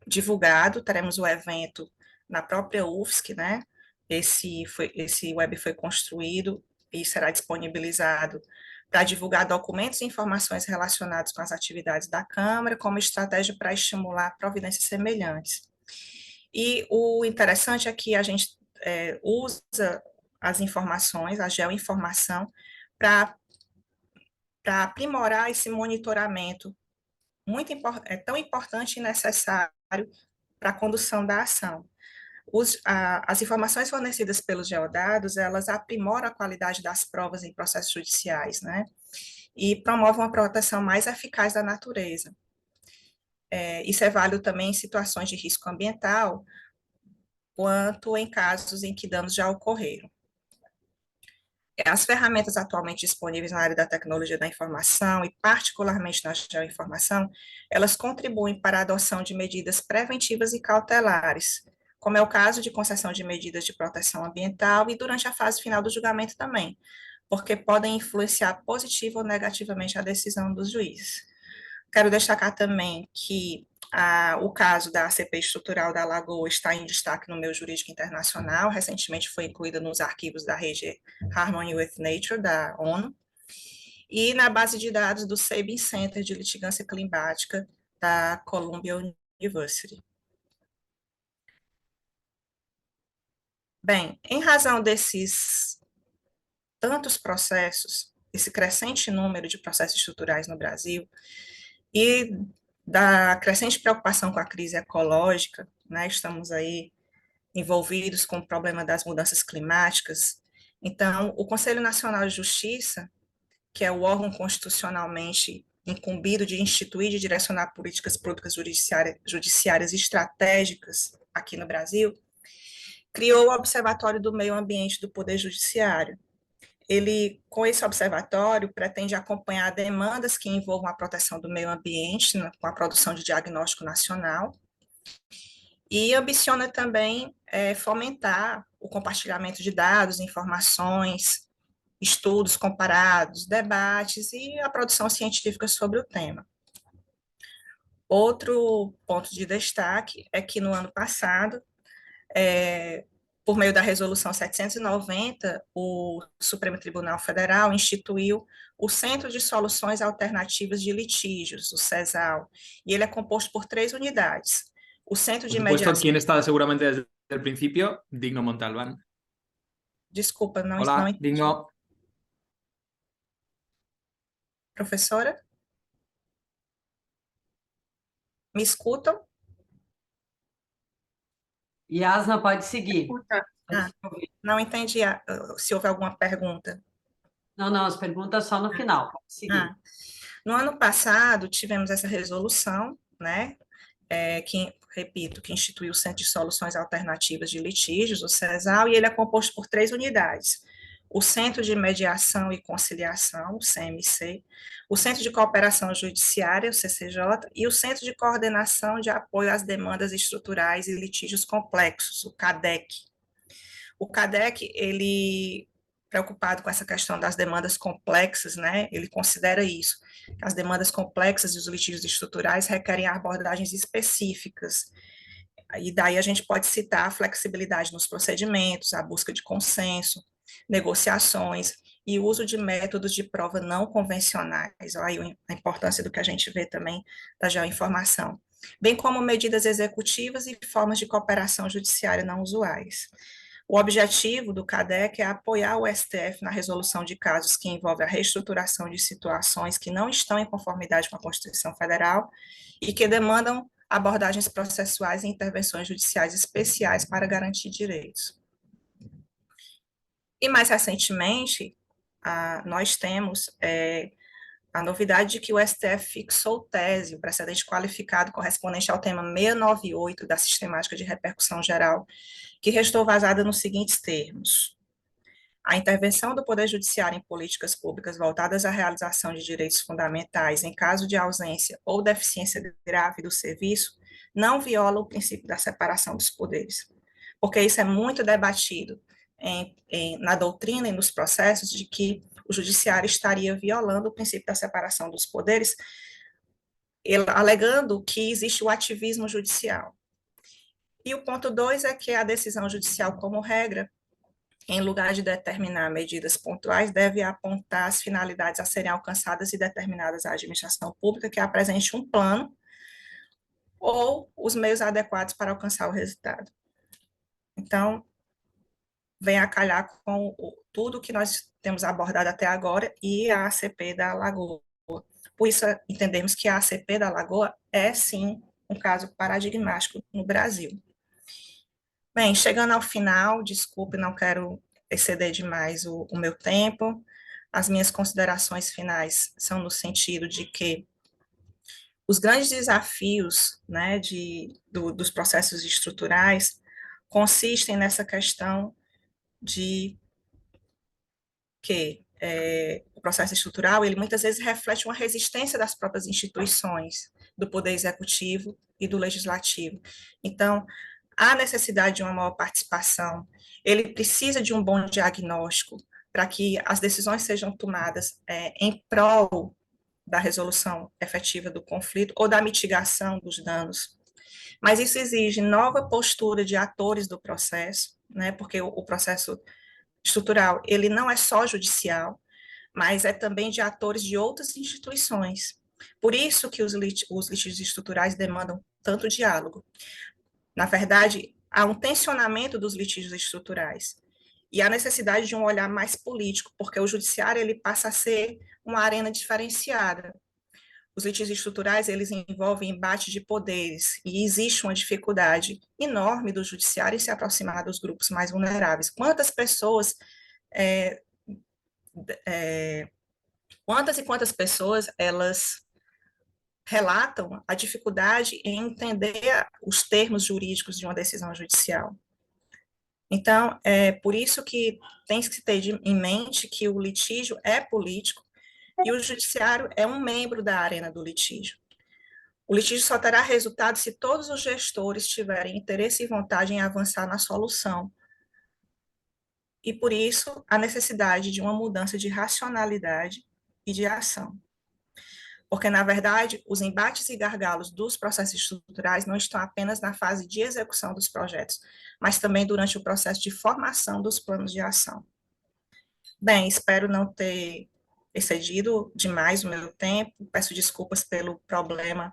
divulgado. Teremos o evento na própria UFSC, né? Esse web foi construído e será disponibilizado para divulgar documentos e informações relacionados com as atividades da Câmara, como estratégia para estimular providências semelhantes. E o interessante é que a gente usa as informações, a geoinformação, para aprimorar esse monitoramento tão importante e necessário para a condução da ação. As informações fornecidas pelos geodados, elas aprimoram a qualidade das provas em processos judiciais, né? E promovem uma proteção mais eficaz da natureza. Isso é válido também em situações de risco ambiental, quanto em casos em que danos já ocorreram. As ferramentas atualmente disponíveis na área da tecnologia da informação, e particularmente na geoinformação, elas contribuem para a adoção de medidas preventivas e cautelares, como é o caso de concessão de medidas de proteção ambiental e durante a fase final do julgamento também, porque podem influenciar positiva ou negativamente a decisão dos juízes. Quero destacar também que o caso da ACP estrutural da Lagoa está em destaque no meio jurídico internacional, recentemente foi incluída nos arquivos da rede Harmony with Nature, da ONU, e na base de dados do Sabin Center de Litigância Climática da Columbia University. Bem, em razão desses tantos processos, esse crescente número de processos estruturais no Brasil, e da crescente preocupação com a crise ecológica, né, estamos aí envolvidos com o problema das mudanças climáticas. Então, o Conselho Nacional de Justiça, que é o órgão constitucionalmente incumbido de instituir e de direcionar políticas públicas judiciárias estratégicas aqui no Brasil, criou o Observatório do Meio Ambiente do Poder Judiciário. Ele, com esse observatório, pretende acompanhar demandas que envolvam a proteção do meio ambiente, com a produção de diagnóstico nacional, e ambiciona também fomentar o compartilhamento de dados, informações, estudos comparados, debates e a produção científica sobre o tema. Outro ponto de destaque é que no ano passado, por meio da Resolução 790, o Supremo Tribunal Federal instituiu o Centro de Soluções Alternativas de Litígios, o CESAL, e ele é composto por 3 unidades. O Centro de Mediação... ¿Quién está seguramente desde el principio? Digno Montalbán. Desculpa, não Hola, entendi. Digno. Professora? Me escutam? Yasna, pode seguir. Escuta. Ah, não entendi se houve alguma pergunta. Não, as perguntas só no final. Pode seguir. No ano passado, tivemos essa resolução, né, repito, que instituiu o Centro de Soluções Alternativas de Litígios, o CESAL, e ele é composto por 3 unidades: o Centro de Mediação e Conciliação, o CMC, o Centro de Cooperação Judiciária, o CCJ, e o Centro de Coordenação de Apoio às Demandas Estruturais e Litígios Complexos, o CADEC. O CADEC, ele, preocupado com essa questão das demandas complexas, né, ele considera isso, que as demandas complexas e os litígios estruturais requerem abordagens específicas, e daí a gente pode citar a flexibilidade nos procedimentos, a busca de consenso, negociações e o uso de métodos de prova não convencionais, olha aí a importância do que a gente vê também da geoinformação, bem como medidas executivas e formas de cooperação judiciária não usuais. O objetivo do CADEC é apoiar o STF na resolução de casos que envolvem a reestruturação de situações que não estão em conformidade com a Constituição Federal e que demandam abordagens processuais e intervenções judiciais especiais para garantir direitos. E mais recentemente, nós temos a novidade de que o STF fixou tese, o precedente qualificado correspondente ao tema 698 da Sistemática de Repercussão Geral, que restou vazada nos seguintes termos: a intervenção do Poder Judiciário em políticas públicas voltadas à realização de direitos fundamentais em caso de ausência ou deficiência grave do serviço não viola o princípio da separação dos poderes, porque isso é muito debatido na doutrina e nos processos de que o judiciário estaria violando o princípio da separação dos poderes, alegando que existe o ativismo judicial. E o ponto 2 é que a decisão judicial, como regra, em lugar de determinar medidas pontuais, deve apontar as finalidades a serem alcançadas e determinadas à administração pública que apresente um plano ou os meios adequados para alcançar o resultado. Então, vem a calhar com tudo que nós temos abordado até agora e a ACP da Lagoa. Por isso, entendemos que a ACP da Lagoa é, sim, um caso paradigmático no Brasil. Bem, chegando ao final, desculpe, não quero exceder demais o meu tempo. As minhas considerações finais são no sentido de que os grandes desafios, né, dos processos estruturais consistem nessa questão de que o processo estrutural, ele muitas vezes reflete uma resistência das próprias instituições, do poder executivo e do legislativo. Então, há necessidade de uma maior participação, ele precisa de um bom diagnóstico para que as decisões sejam tomadas em prol da resolução efetiva do conflito ou da mitigação dos danos. Mas isso exige nova postura de atores do processo, né, porque o processo estrutural, ele não é só judicial, mas é também de atores de outras instituições. Por isso que os litígios estruturais demandam tanto diálogo. Na verdade, há um tensionamento dos litígios estruturais e a necessidade de um olhar mais político, porque o judiciário ele passa a ser uma arena diferenciada. Os litígios estruturais, eles envolvem embate de poderes e existe uma dificuldade enorme do judiciário em se aproximar dos grupos mais vulneráveis. Quantas pessoas, quantas pessoas, elas relatam a dificuldade em entender os termos jurídicos de uma decisão judicial. Então, é por isso que tem que se ter em mente que o litígio é político e o judiciário é um membro da arena do litígio. O litígio só terá resultado se todos os gestores tiverem interesse e vontade em avançar na solução. E, por isso, a necessidade de uma mudança de racionalidade e de ação. Porque, na verdade, os embates e gargalos dos processos estruturais não estão apenas na fase de execução dos projetos, mas também durante o processo de formação dos planos de ação. Bem, espero não ter excedido demais o meu tempo, peço desculpas pelo problema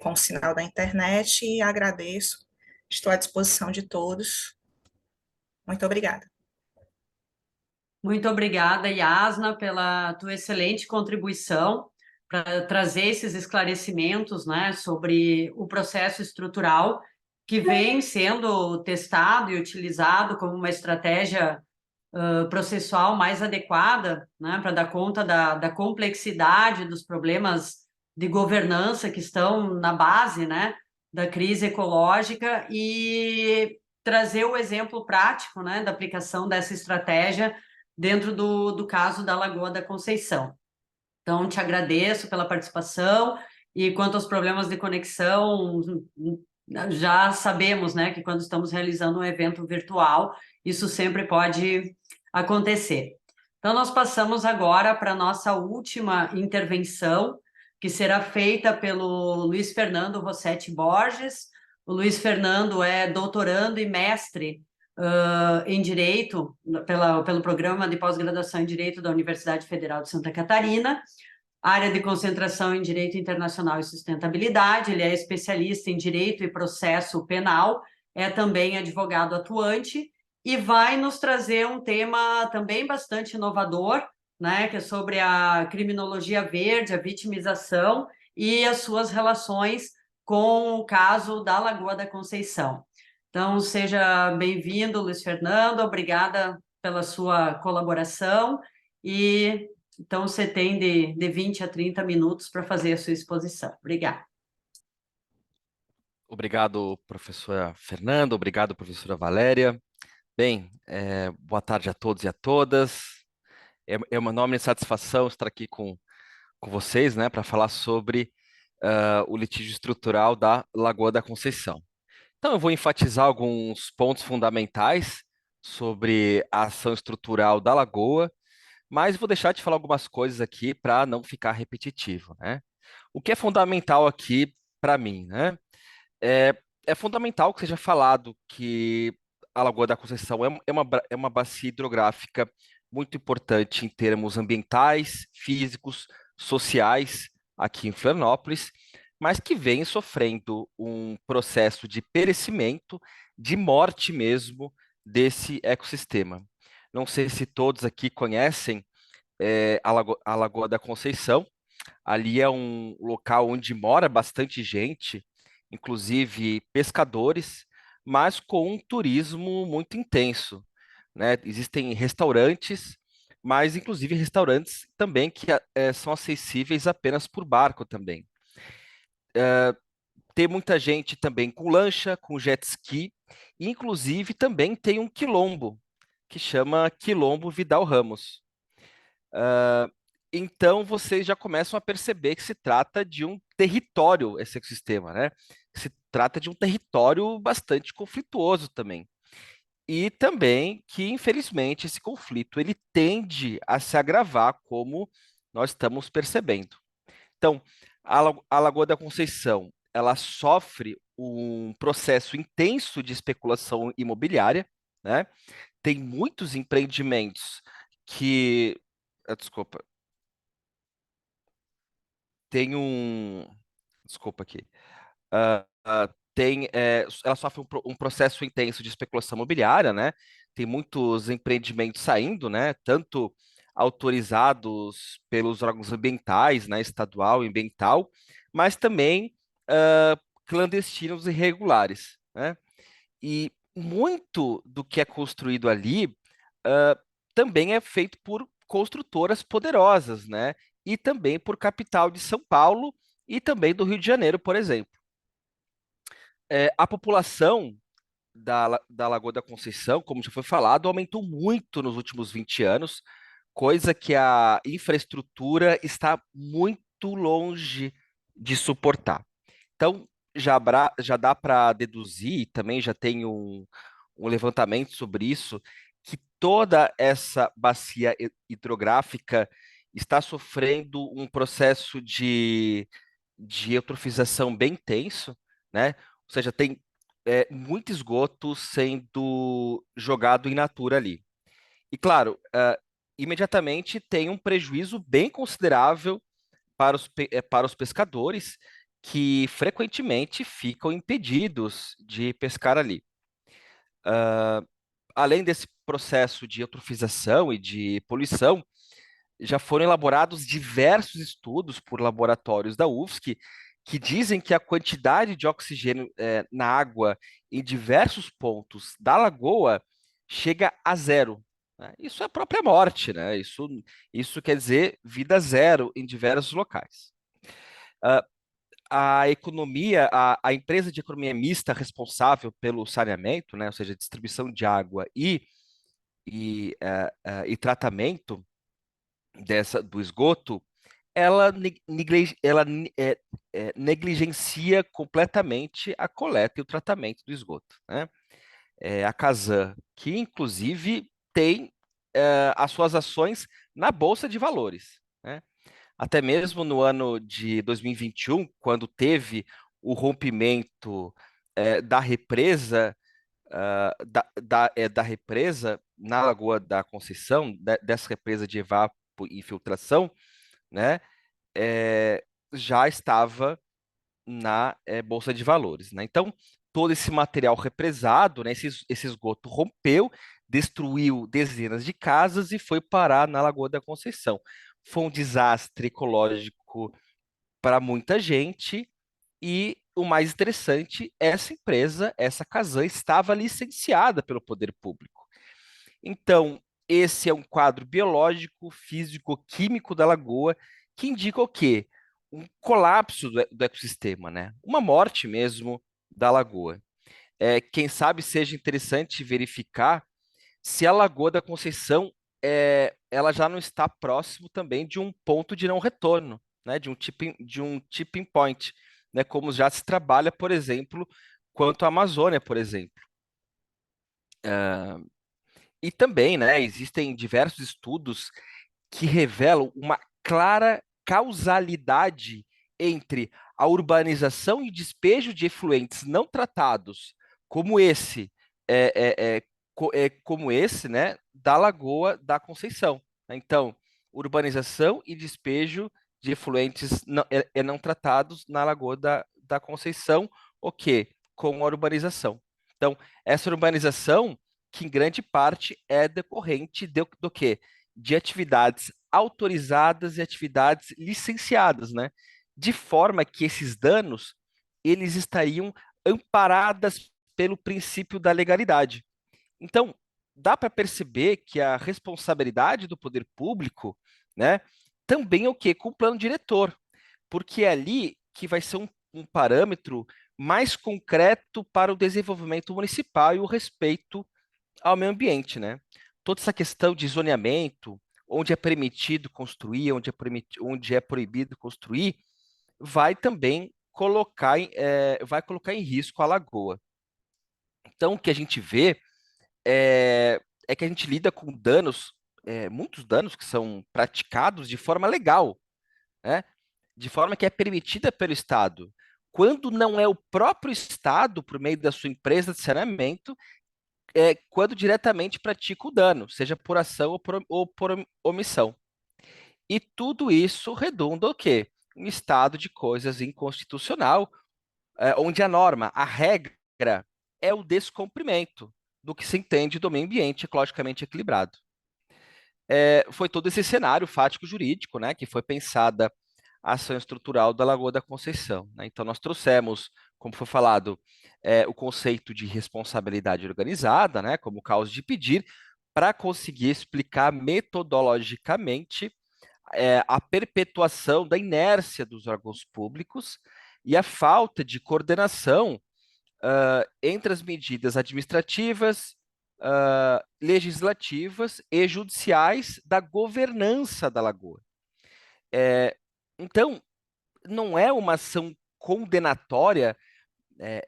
com o sinal da internet e agradeço, estou à disposição de todos. Muito obrigada. Muito obrigada, Yasna, pela tua excelente contribuição. para trazer esses esclarecimentos, né, sobre o processo estrutural que vem sendo testado e utilizado como uma estratégia processual mais adequada, né, para dar conta da complexidade dos problemas de governança que estão na base, né, da crise ecológica e trazer o exemplo prático, né, da aplicação dessa estratégia dentro do caso da Lagoa da Conceição. Então, te agradeço pela participação e quanto aos problemas de conexão, já sabemos, né, que quando estamos realizando um evento virtual, isso sempre pode acontecer. Então, nós passamos agora para a nossa última intervenção, que será feita pelo Luiz Fernando Rossetti Borges. O Luiz Fernando é doutorando e mestre em Direito, pelo Programa de Pós-Graduação em Direito da Universidade Federal de Santa Catarina, área de concentração em Direito Internacional e Sustentabilidade. Ele é especialista em Direito e Processo Penal, é também advogado atuante e vai nos trazer um tema também bastante inovador, né, que é sobre a criminologia verde, a vitimização e as suas relações com o caso da Lagoa da Conceição. Então, seja bem-vindo, Luiz Fernando, obrigada pela sua colaboração e então você tem de 20 a 30 minutos para fazer a sua exposição. Obrigada. Obrigado, professora Fernanda, obrigado, professora Valéria. Bem, boa tarde a todos e a todas. É uma enorme satisfação estar aqui com vocês, né, para falar sobre o litígio estrutural da Lagoa da Conceição. Então, eu vou enfatizar alguns pontos fundamentais sobre a ação estrutural da Lagoa, mas vou deixar de falar algumas coisas aqui para não ficar repetitivo, né? O que é fundamental aqui para mim, né? É fundamental que seja falado que a Lagoa da Conceição é uma bacia hidrográfica muito importante em termos ambientais, físicos, sociais aqui em Florianópolis, mas que vem sofrendo um processo de perecimento, de morte mesmo desse ecossistema. Não sei se todos aqui conhecem a Lagoa da Conceição. Ali é um local onde mora bastante gente, inclusive pescadores, mas com um turismo muito intenso, né? Existem restaurantes, mas inclusive restaurantes também que são acessíveis apenas por barco também. Tem muita gente também com lancha, com jet ski, e inclusive também tem um quilombo, que chama Quilombo Vidal Ramos. Então vocês já começam a perceber que se trata de um território, esse ecossistema, né? Se trata de um território bastante conflituoso também. E também que, infelizmente, esse conflito ele tende a se agravar, como nós estamos percebendo. Então, a Lagoa da Conceição, ela sofre um processo intenso de especulação imobiliária, né? Tem muitos empreendimentos que... Desculpa. Tem um... Desculpa aqui. Ela sofre um processo intenso de especulação imobiliária, né? Tem muitos empreendimentos saindo, né? Tanto autorizados pelos órgãos ambientais, né? Estadual e ambiental, mas também clandestinos e irregulares, né? E muito do que é construído ali também é feito por construtoras poderosas, né? E também por capital de São Paulo e também do Rio de Janeiro, por exemplo. A população da Lagoa da Conceição, como já foi falado, aumentou muito nos últimos 20 anos, coisa que a infraestrutura está muito longe de suportar. Então, já dá para deduzir, também já tem um levantamento sobre isso, que toda essa bacia hidrográfica está sofrendo um processo de eutrofização bem intenso, né? Ou seja, tem muito esgoto sendo jogado in natura ali. E claro, imediatamente tem um prejuízo bem considerável para os pescadores que frequentemente ficam impedidos de pescar ali. Além desse processo de eutrofização e de poluição, já foram elaborados diversos estudos por laboratórios da UFSC que dizem que a quantidade de oxigênio na água em diversos pontos da lagoa chega a zero, né? Isso é a própria morte, né? Isso quer dizer vida zero em diversos locais. A empresa de economia mista responsável pelo saneamento, né, ou seja, distribuição de água e tratamento do esgoto, ela negligencia completamente a coleta e o tratamento do esgoto, né? A Casan, que inclusive tem as suas ações na Bolsa de Valores, né? Até mesmo no ano de 2021, quando teve o rompimento da represa, da represa na Lagoa da Conceição, dessa represa de evapo e filtração, né, já estava na Bolsa de Valores, né? Então, todo esse material represado, né, esse esgoto rompeu, destruiu dezenas de casas e foi parar na Lagoa da Conceição. Foi um desastre ecológico para muita gente e o mais interessante, essa empresa, essa Casan, estava licenciada pelo poder público. Então, esse é um quadro biológico, físico, químico da lagoa que indica o quê? Um colapso do ecossistema, né? Uma morte mesmo da lagoa. Quem sabe seja interessante verificar se a Lagoa da Conceição ela já não está próximo também de um ponto de não retorno, né? De um tipping point, né? Como já se trabalha, por exemplo, quanto à Amazônia, por exemplo. E também, né, existem diversos estudos que revelam uma clara causalidade entre a urbanização e despejo de efluentes não tratados, como esse, né, da Lagoa da Conceição. Então, urbanização e despejo de efluentes não tratados na Lagoa da Conceição, o quê? Com a urbanização. Então, essa urbanização, que em grande parte é decorrente do quê? De atividades autorizadas e atividades licenciadas, né? De forma que esses danos, eles estariam amparadas pelo princípio da legalidade. Então, dá para perceber que a responsabilidade do poder público, né, também é o quê? Com o plano diretor, porque é ali que vai ser um parâmetro mais concreto para o desenvolvimento municipal e o respeito ao meio ambiente, né? Toda essa questão de zoneamento, onde é permitido construir, onde é proibido construir, vai também vai colocar em risco a lagoa. Então, o que a gente vê é que a gente lida com danos, muitos danos que são praticados de forma legal, né? De forma que é permitida pelo Estado. Quando não é o próprio Estado, por meio da sua empresa de saneamento, quando diretamente pratica o dano, seja por ação ou por omissão. E tudo isso redunda o quê? Um estado de coisas inconstitucional, onde a norma, a regra, é o descumprimento do que se entende do meio ambiente ecologicamente equilibrado. Foi todo esse cenário fático-jurídico, né, que foi pensada a ação estrutural da Lagoa da Conceição, né? Então, nós trouxemos, como foi falado, o conceito de responsabilidade organizada, né, como causa de pedir, para conseguir explicar metodologicamente a perpetuação da inércia dos órgãos públicos e a falta de coordenação entre as medidas administrativas, legislativas e judiciais da governança da Lagoa. Então, não é uma ação condenatória,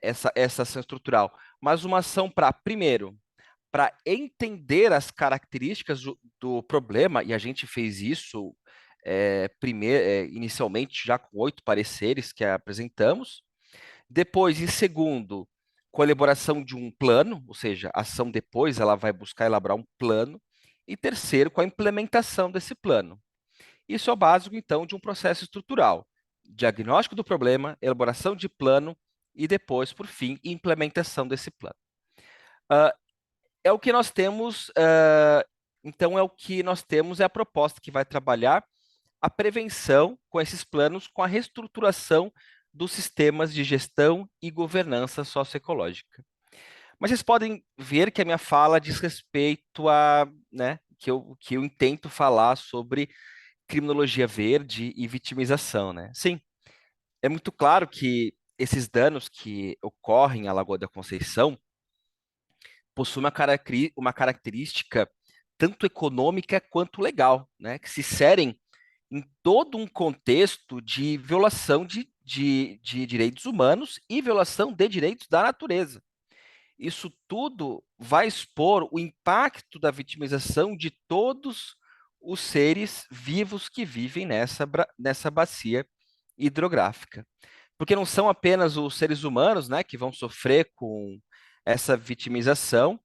essa ação estrutural, mas uma ação para, primeiro, para entender as características do problema, e a gente fez isso inicialmente já com 8 pareceres que apresentamos. Depois, em segundo, com a elaboração de um plano, ou seja, a ação depois ela vai buscar elaborar um plano. E terceiro, com a implementação desse plano. Isso é o básico, então, de um processo estrutural. Diagnóstico do problema, elaboração de plano e depois, por fim, implementação desse plano. É o que nós temos Então, é o que nós temos, é a proposta que vai trabalhar a prevenção com esses planos, com a reestruturação dos sistemas de gestão e governança socioecológica. Mas vocês podem ver que a minha fala diz respeito a, né, que eu intento falar sobre criminologia verde e vitimização, né? Sim, é muito claro que esses danos que ocorrem à Lagoa da Conceição possuem uma característica tanto econômica quanto legal, né? Que se inserem em todo um contexto de violação de direitos humanos e violação de direitos da natureza. Isso tudo vai expor o impacto da vitimização de todos os seres vivos que vivem nessa bacia hidrográfica. Porque não são apenas os seres humanos, né, que vão sofrer com essa vitimização,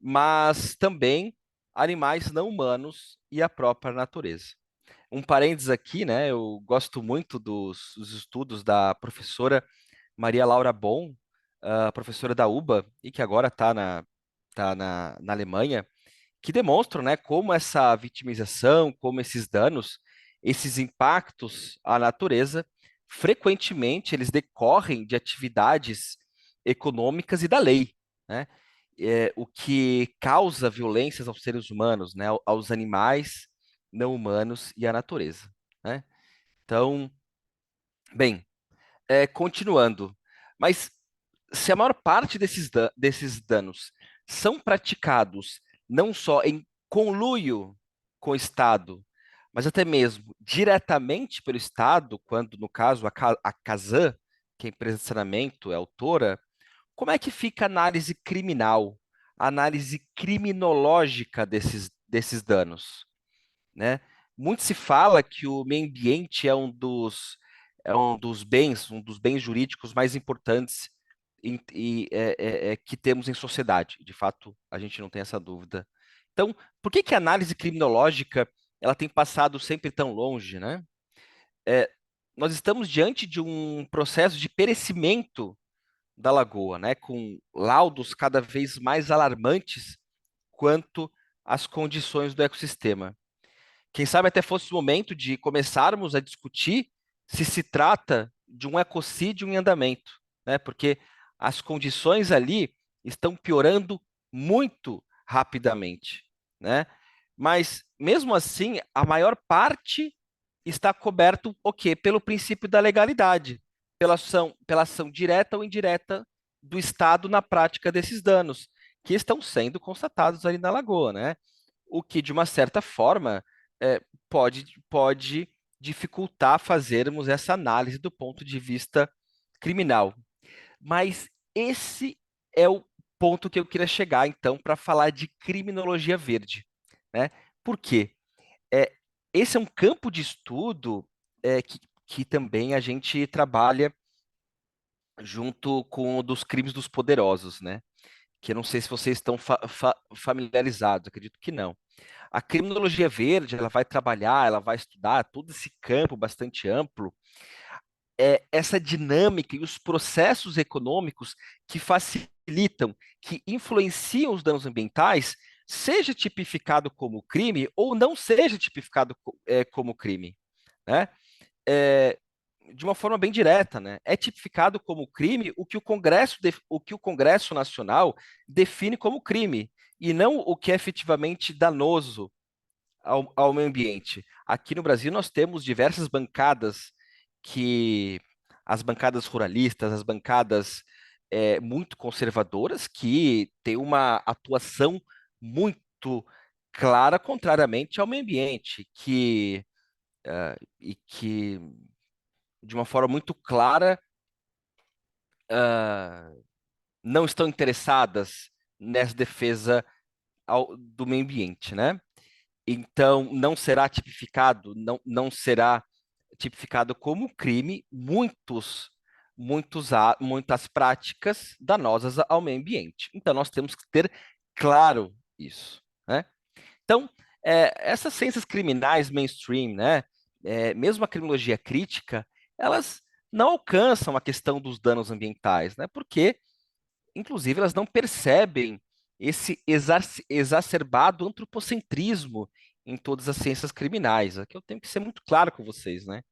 mas também animais não humanos e a própria natureza. Um parênteses aqui, né? Eu gosto muito dos estudos da professora Maria Laura Bon, professora da UBA, e que agora está na Alemanha, que demonstram, né, como essa vitimização, como esses danos, esses impactos à natureza, frequentemente eles decorrem de atividades econômicas e da lei, né? O que causa violências aos seres humanos, né, aos animais não humanos e à natureza, né? Então, bem, continuando, mas se a maior parte desses danos são praticados não só em conluio com o Estado, mas até mesmo diretamente pelo Estado, quando, no caso, a Casan, que é a empresa de saneamento, é autora, como é que fica a análise criminal, a análise criminológica desses danos, né? Muito se fala que o meio ambiente é um dos bens jurídicos mais importantes que temos em sociedade. De fato, a gente não tem essa dúvida. Então, por que que a análise criminológica ela tem passado sempre tão longe, né? É, nós estamos diante de um processo de perecimento da lagoa, né? Com laudos cada vez mais alarmantes quanto às condições do ecossistema. Quem sabe até fosse o momento de começarmos a discutir se se trata de um ecocídio em andamento, né? Porque as condições ali estão piorando muito rapidamente, né? Mas mesmo assim, a maior parte está coberto o quê? Pelo princípio da legalidade, pela ação direta ou indireta do Estado na prática desses danos, que estão sendo constatados ali na lagoa, né? O que, de uma certa forma, pode dificultar fazermos essa análise do ponto de vista criminal. Mas esse é o ponto que eu queria chegar, então, para falar de criminologia verde, né? Por quê? É, esse é um campo de estudo que também a gente trabalha junto com o dos crimes dos poderosos, né? Que eu não sei se vocês estão familiarizados, acredito que não. A criminologia verde, ela vai trabalhar, ela vai estudar todo esse campo bastante amplo, essa dinâmica e os processos econômicos que facilitam, que influenciam os danos ambientais, seja tipificado como crime ou não seja tipificado como crime, né? É, de uma forma bem direta, né? É tipificado como crime o que o Congresso Nacional define como crime, e não o que é efetivamente danoso ao meio ambiente. Aqui no Brasil nós temos diversas bancadas as bancadas ruralistas, as bancadas muito conservadoras, que têm uma atuação muito clara, contrariamente ao meio ambiente, e que, de uma forma muito clara, ah, não estão interessadas nessa defesa do meio ambiente, né? Então, não será tipificado como crime muitas práticas danosas ao meio ambiente. Então, nós temos que ter claro isso, né? Então, essas ciências criminais mainstream, né, mesmo a criminologia crítica, elas não alcançam a questão dos danos ambientais, né? Porque, inclusive, elas não percebem esse exacerbado antropocentrismo em todas as ciências criminais. Aqui eu tenho que ser muito claro com vocês, né?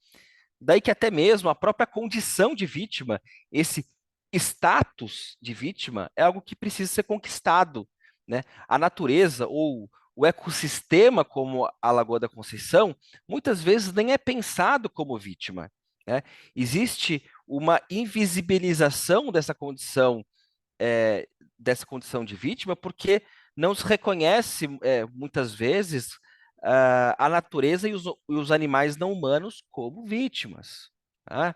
Daí que até mesmo a própria condição de vítima, esse status de vítima, é algo que precisa ser conquistado, né? A natureza ou o ecossistema, como a Lagoa da Conceição, muitas vezes nem é pensado como vítima, né? Existe uma invisibilização dessa condição de vítima, porque não se reconhece, muitas vezes, a natureza e os animais não humanos como vítimas. Tá?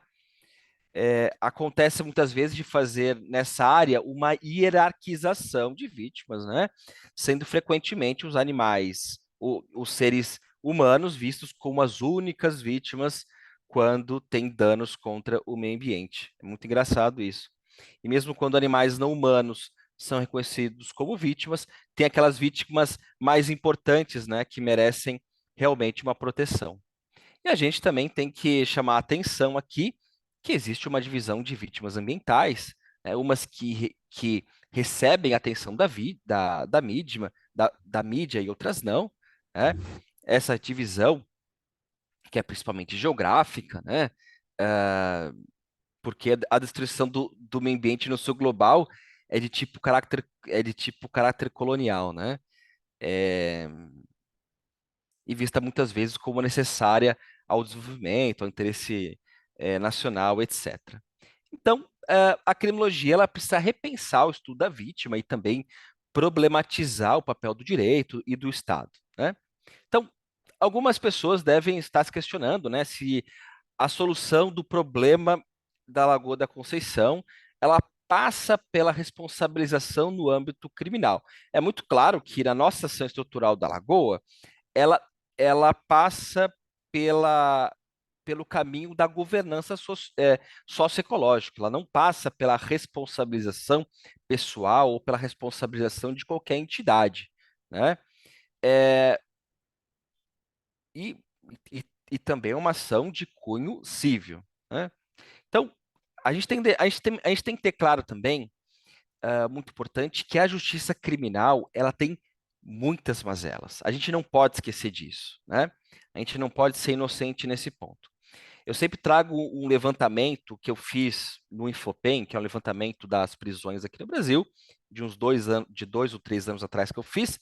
Acontece muitas vezes de fazer nessa área uma hierarquização de vítimas, né? Sendo frequentemente os animais, os seres humanos vistos como as únicas vítimas quando tem danos contra o meio ambiente. É muito engraçado isso. E mesmo quando animais não humanos são reconhecidos como vítimas, tem aquelas vítimas mais importantes, né, que merecem realmente uma proteção. E a gente também tem que chamar a atenção aqui que existe uma divisão de vítimas ambientais, né, umas que recebem a atenção da mídia e outras não, né? Essa divisão, que é principalmente geográfica, né? Porque a destruição do meio ambiente no sul global é de tipo caráter colonial, né? É, e vista muitas vezes como necessária ao desenvolvimento, ao interesse nacional, etc. Então, a criminologia ela precisa repensar o estudo da vítima e também problematizar o papel do direito e do Estado, né? Então, algumas pessoas devem estar se questionando, né, se a solução do problema da Lagoa da Conceição, ela passa pela responsabilização no âmbito criminal. É muito claro que na nossa ação estrutural da Lagoa, ela, ela passa pelo caminho da governança socioecológica. Ela não passa pela responsabilização pessoal ou pela responsabilização de qualquer entidade, né? É, e, e também é uma ação de cunho civil, né? Então, a gente tem que ter claro também, muito importante, que a justiça criminal ela tem muitas mazelas. A gente não pode esquecer disso, né? A gente não pode ser inocente nesse ponto. Eu sempre trago um levantamento que eu fiz no Infopem, que é um levantamento das prisões aqui no Brasil, de uns 2 anos, de 2 ou 3 anos atrás que eu fiz,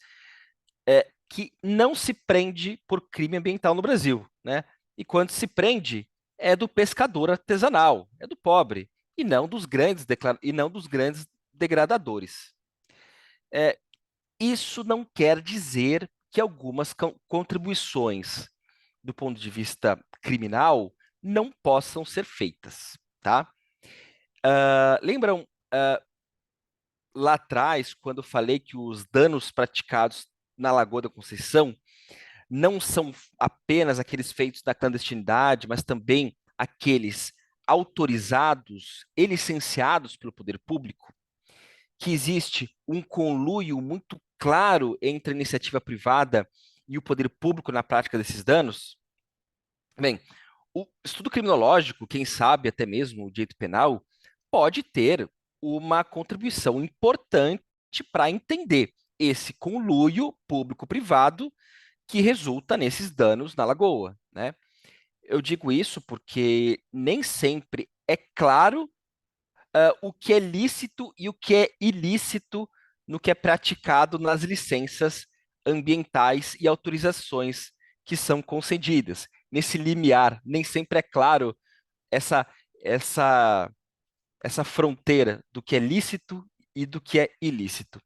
que não se prende por crime ambiental no Brasil, né? E quando se prende, é do pescador artesanal, é do pobre, e não dos grandes degradadores. Isso não quer dizer que algumas contribuições do ponto de vista criminal não possam ser feitas, tá? Lembram lá atrás, quando eu falei que os danos praticados na Lagoa da Conceição não são apenas aqueles feitos da clandestinidade, mas também aqueles autorizados e licenciados pelo poder público, que existe um conluio muito claro entre a iniciativa privada e o poder público na prática desses danos? Bem, o estudo criminológico, quem sabe até mesmo o direito penal, pode ter uma contribuição importante para entender esse conluio público-privado que resulta nesses danos na lagoa, né? Eu digo isso porque nem sempre é claro o que é lícito e o que é ilícito no que é praticado nas licenças ambientais e autorizações que são concedidas. Nesse limiar, nem sempre é claro essa, essa, essa fronteira do que é lícito e do que é ilícito.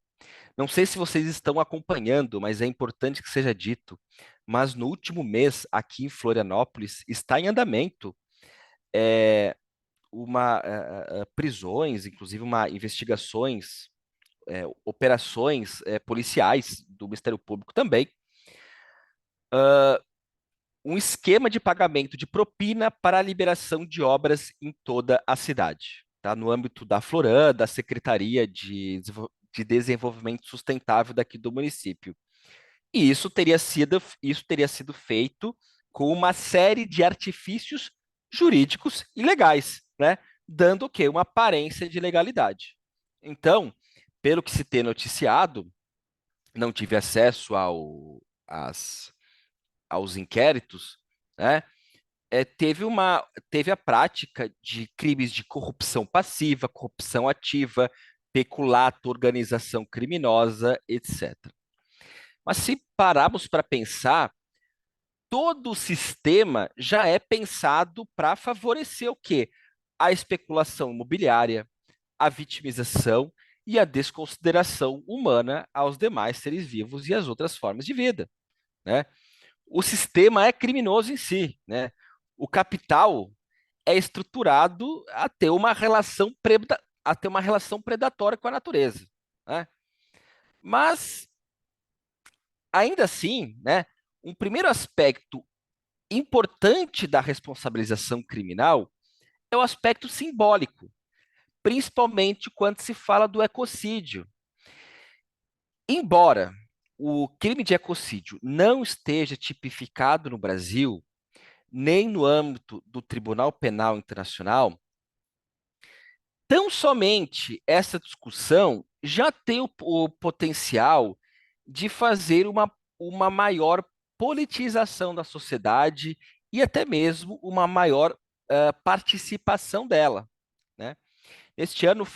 Não sei se vocês estão acompanhando, mas é importante que seja dito. Mas no último mês, aqui em Florianópolis, está em andamento prisões, inclusive investigações, operações policiais do Ministério Público também, um esquema de pagamento de propina para a liberação de obras em toda a cidade, tá? No âmbito da Floran, da Secretaria de Desenvolvimento Sustentável daqui do município. E isso teria sido feito com uma série de artifícios jurídicos e legais, né? Dando o quê? Uma aparência de legalidade. Então, pelo que se tem noticiado, não tive acesso aos inquéritos, né? Teve a prática de crimes de corrupção passiva, corrupção ativa, peculato, organização criminosa, etc. Mas se pararmos para pensar, todo o sistema já é pensado para favorecer o quê? A especulação imobiliária, a vitimização e a desconsideração humana aos demais seres vivos e às outras formas de vida, né? O sistema é criminoso em si, né? O capital é estruturado a ter uma relação predatória com a natureza, né? Mas ainda assim, né, um primeiro aspecto importante da responsabilização criminal é o aspecto simbólico, principalmente quando se fala do ecocídio. Embora o crime de ecocídio não esteja tipificado no Brasil, nem no âmbito do Tribunal Penal Internacional, tão somente essa discussão já tem o potencial de fazer uma maior politização da sociedade e até mesmo uma maior participação dela, né? Neste ano,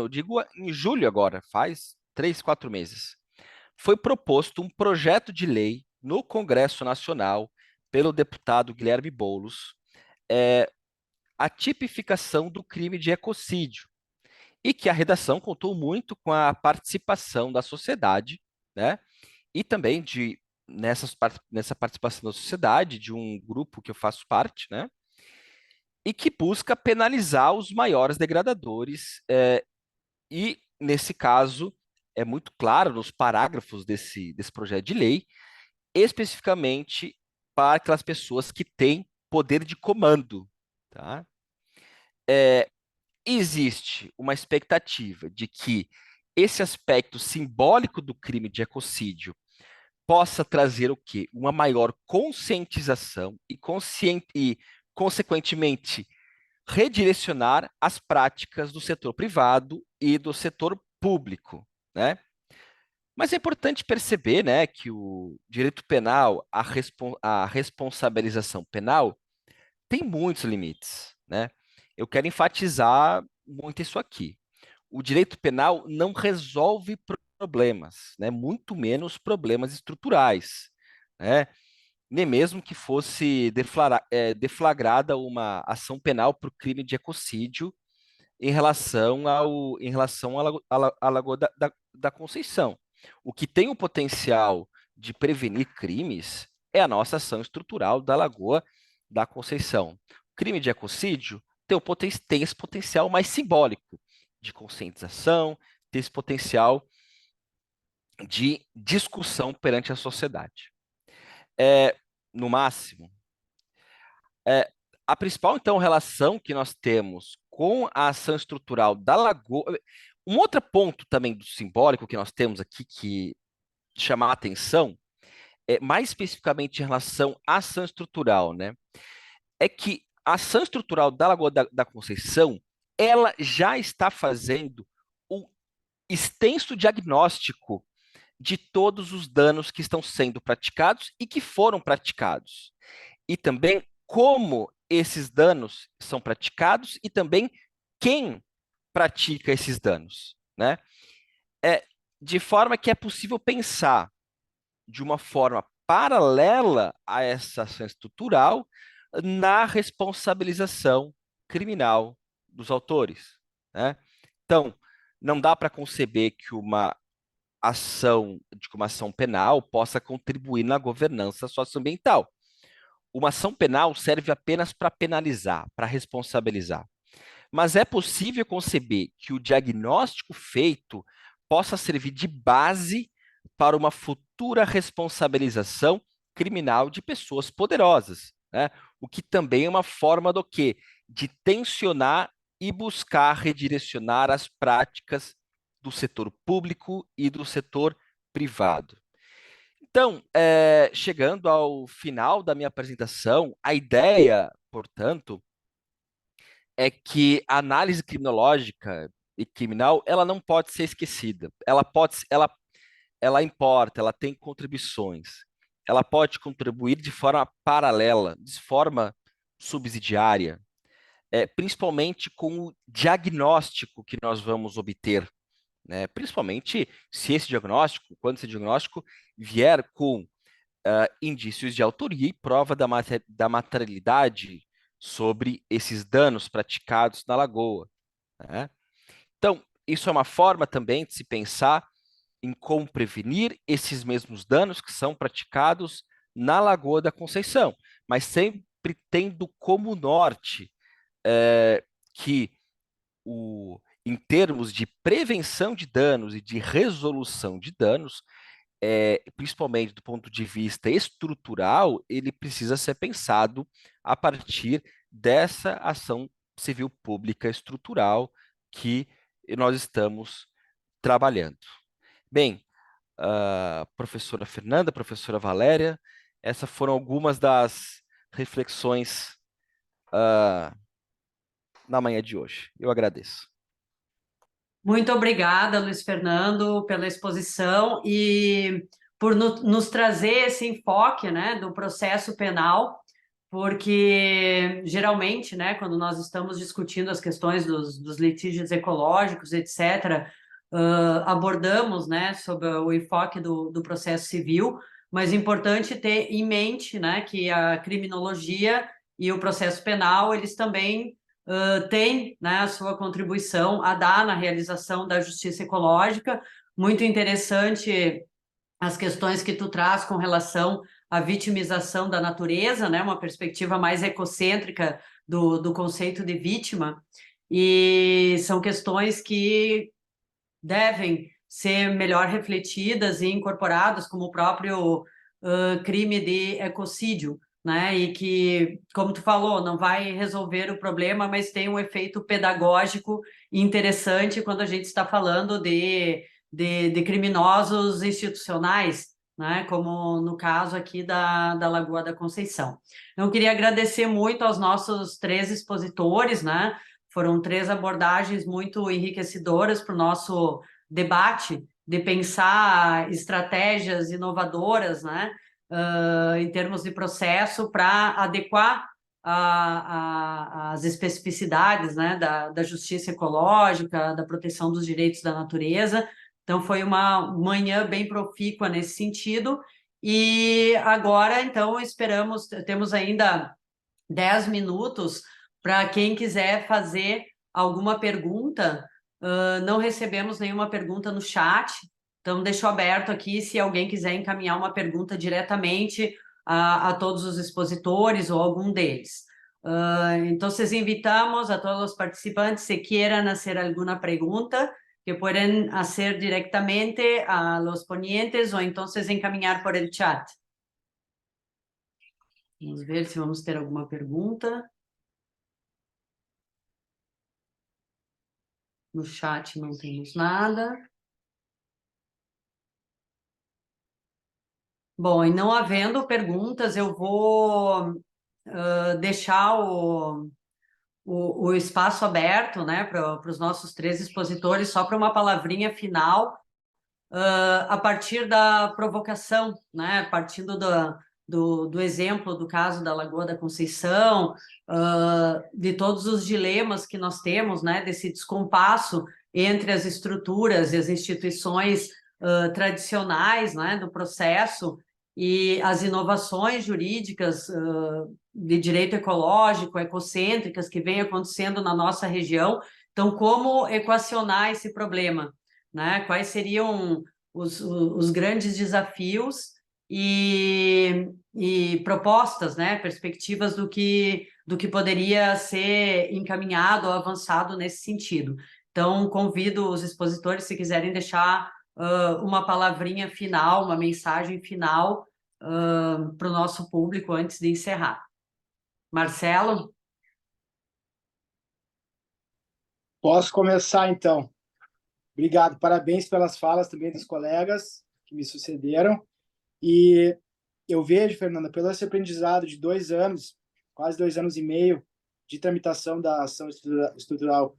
eu digo em julho agora, faz 3, 4 meses, foi proposto um projeto de lei no Congresso Nacional pelo deputado Guilherme Boulos, é, a tipificação do crime de ecocídio, e que a redação contou muito com a participação da sociedade, né? E também nessa participação da sociedade, de um grupo que eu faço parte, né? E que busca penalizar os maiores degradadores, e, nesse caso, é muito claro nos parágrafos desse projeto de lei, especificamente para aquelas pessoas que têm poder de comando, tá? Existe uma expectativa de que esse aspecto simbólico do crime de ecocídio possa trazer o quê? Uma maior conscientização e, consequentemente, redirecionar as práticas do setor privado e do setor público, né? Mas é importante perceber, né, que o direito penal, a responsabilização penal, tem muitos limites, né? Eu quero enfatizar muito isso aqui. O direito penal não resolve problemas, né? Muito menos problemas estruturais, né? Nem mesmo que fosse deflagrada uma ação penal por crime de ecocídio à Lagoa da Conceição. O que tem o potencial de prevenir crimes é a nossa ação estrutural da Lagoa da Conceição. O crime de ecocídio tem esse potencial mais simbólico de conscientização, tem esse potencial de discussão perante a sociedade. No máximo, a principal, então, relação que nós temos com a ação estrutural da Lagoa. Um outro ponto também do simbólico que nós temos aqui que chamar a atenção, mais especificamente em relação à ação estrutural, né? É que a ação estrutural da Lagoa da Conceição, ela já está fazendo um extenso diagnóstico de todos os danos que estão sendo praticados e que foram praticados. E também como esses danos são praticados e também quem pratica esses danos, né? De forma que é possível pensar de uma forma paralela a essa ação estrutural na responsabilização criminal dos autores, né? Então, não dá para conceber que uma ação penal possa contribuir na governança socioambiental. Uma ação penal serve apenas para penalizar, para responsabilizar. Mas é possível conceber que o diagnóstico feito possa servir de base para uma futura responsabilização criminal de pessoas poderosas, né? O que também é uma forma do quê? De tensionar e buscar redirecionar as práticas do setor público e do setor privado. Então, chegando ao final da minha apresentação, a ideia, portanto, é que a análise criminológica e criminal, ela não pode ser esquecida. ela importa, ela tem contribuições, ela pode contribuir de forma paralela, de forma subsidiária, principalmente com o diagnóstico que nós vamos obter, né? Principalmente se esse diagnóstico, quando esse diagnóstico vier com indícios de autoria e prova da materialidade sobre esses danos praticados na lagoa, né? Então, isso é uma forma também de se pensar em como prevenir esses mesmos danos que são praticados na Lagoa da Conceição, mas sempre tendo como norte que em termos de prevenção de danos e de resolução de danos, principalmente do ponto de vista estrutural, ele precisa ser pensado a partir dessa ação civil pública estrutural que nós estamos trabalhando. Bem, professora Fernanda, professora Valéria, essas foram algumas das reflexões na manhã de hoje. Eu agradeço. Muito obrigada, Luiz Fernando, pela exposição e por nos trazer esse enfoque, né, do processo penal, porque geralmente, né, quando nós estamos discutindo as questões dos litígios ecológicos, etc., abordamos, né, sobre o enfoque do processo civil, mas é importante ter em mente, né, que a criminologia e o processo penal, eles também tem, né, a sua contribuição a dar na realização da justiça ecológica. Muito interessante as questões que tu traz com relação à vitimização da natureza, né, uma perspectiva mais ecocêntrica do conceito de vítima, e são questões que devem ser melhor refletidas e incorporadas como o próprio crime de ecocídio, né? E que, como tu falou, não vai resolver o problema, mas tem um efeito pedagógico interessante quando a gente está falando de criminosos institucionais, né? Como no caso aqui da Lagoa da Conceição. Então, eu queria agradecer muito aos nossos 3 expositores, né? Foram 3 abordagens muito enriquecedoras para o nosso debate, de pensar estratégias inovadoras, né, em termos de processo, para adequar as especificidades, né, da justiça ecológica, da proteção dos direitos da natureza. Então, foi uma manhã bem profícua nesse sentido. E agora, então, temos ainda 10 minutos para quem quiser fazer alguma pergunta. Não recebemos nenhuma pergunta no chat, então deixo aberto aqui se alguém quiser encaminhar uma pergunta diretamente a todos os expositores ou algum deles. Entonces invitamos a todos los participantes, si quieren hacer alguna pregunta, que pueden hacer directamente a los ponentes o entonces encaminhar por el chat. Vamos ver se vamos ter alguma pergunta. No chat não temos nada. Bom, e não havendo perguntas, eu vou deixar o espaço aberto, né, para os nossos 3 expositores, só para uma palavrinha final, a partir da provocação, né, partindo do exemplo do caso da Lagoa da Conceição, de todos os dilemas que nós temos, né, desse descompasso entre as estruturas e as instituições tradicionais, né, do processo e as inovações jurídicas de direito ecológico, ecocêntricas, que vem acontecendo na nossa região. Então, como equacionar esse problema, né? Quais seriam os grandes desafios e propostas, né? Perspectivas do que poderia ser encaminhado ou avançado nesse sentido. Então, convido os expositores, se quiserem deixar uma palavrinha final, uma mensagem final para o nosso público antes de encerrar. Marcelo? Posso começar, então. Obrigado, parabéns pelas falas também dos colegas que me sucederam. E eu vejo, Fernanda, pelo esse aprendizado de 2 anos, quase 2 anos e meio, de tramitação da ação estrutural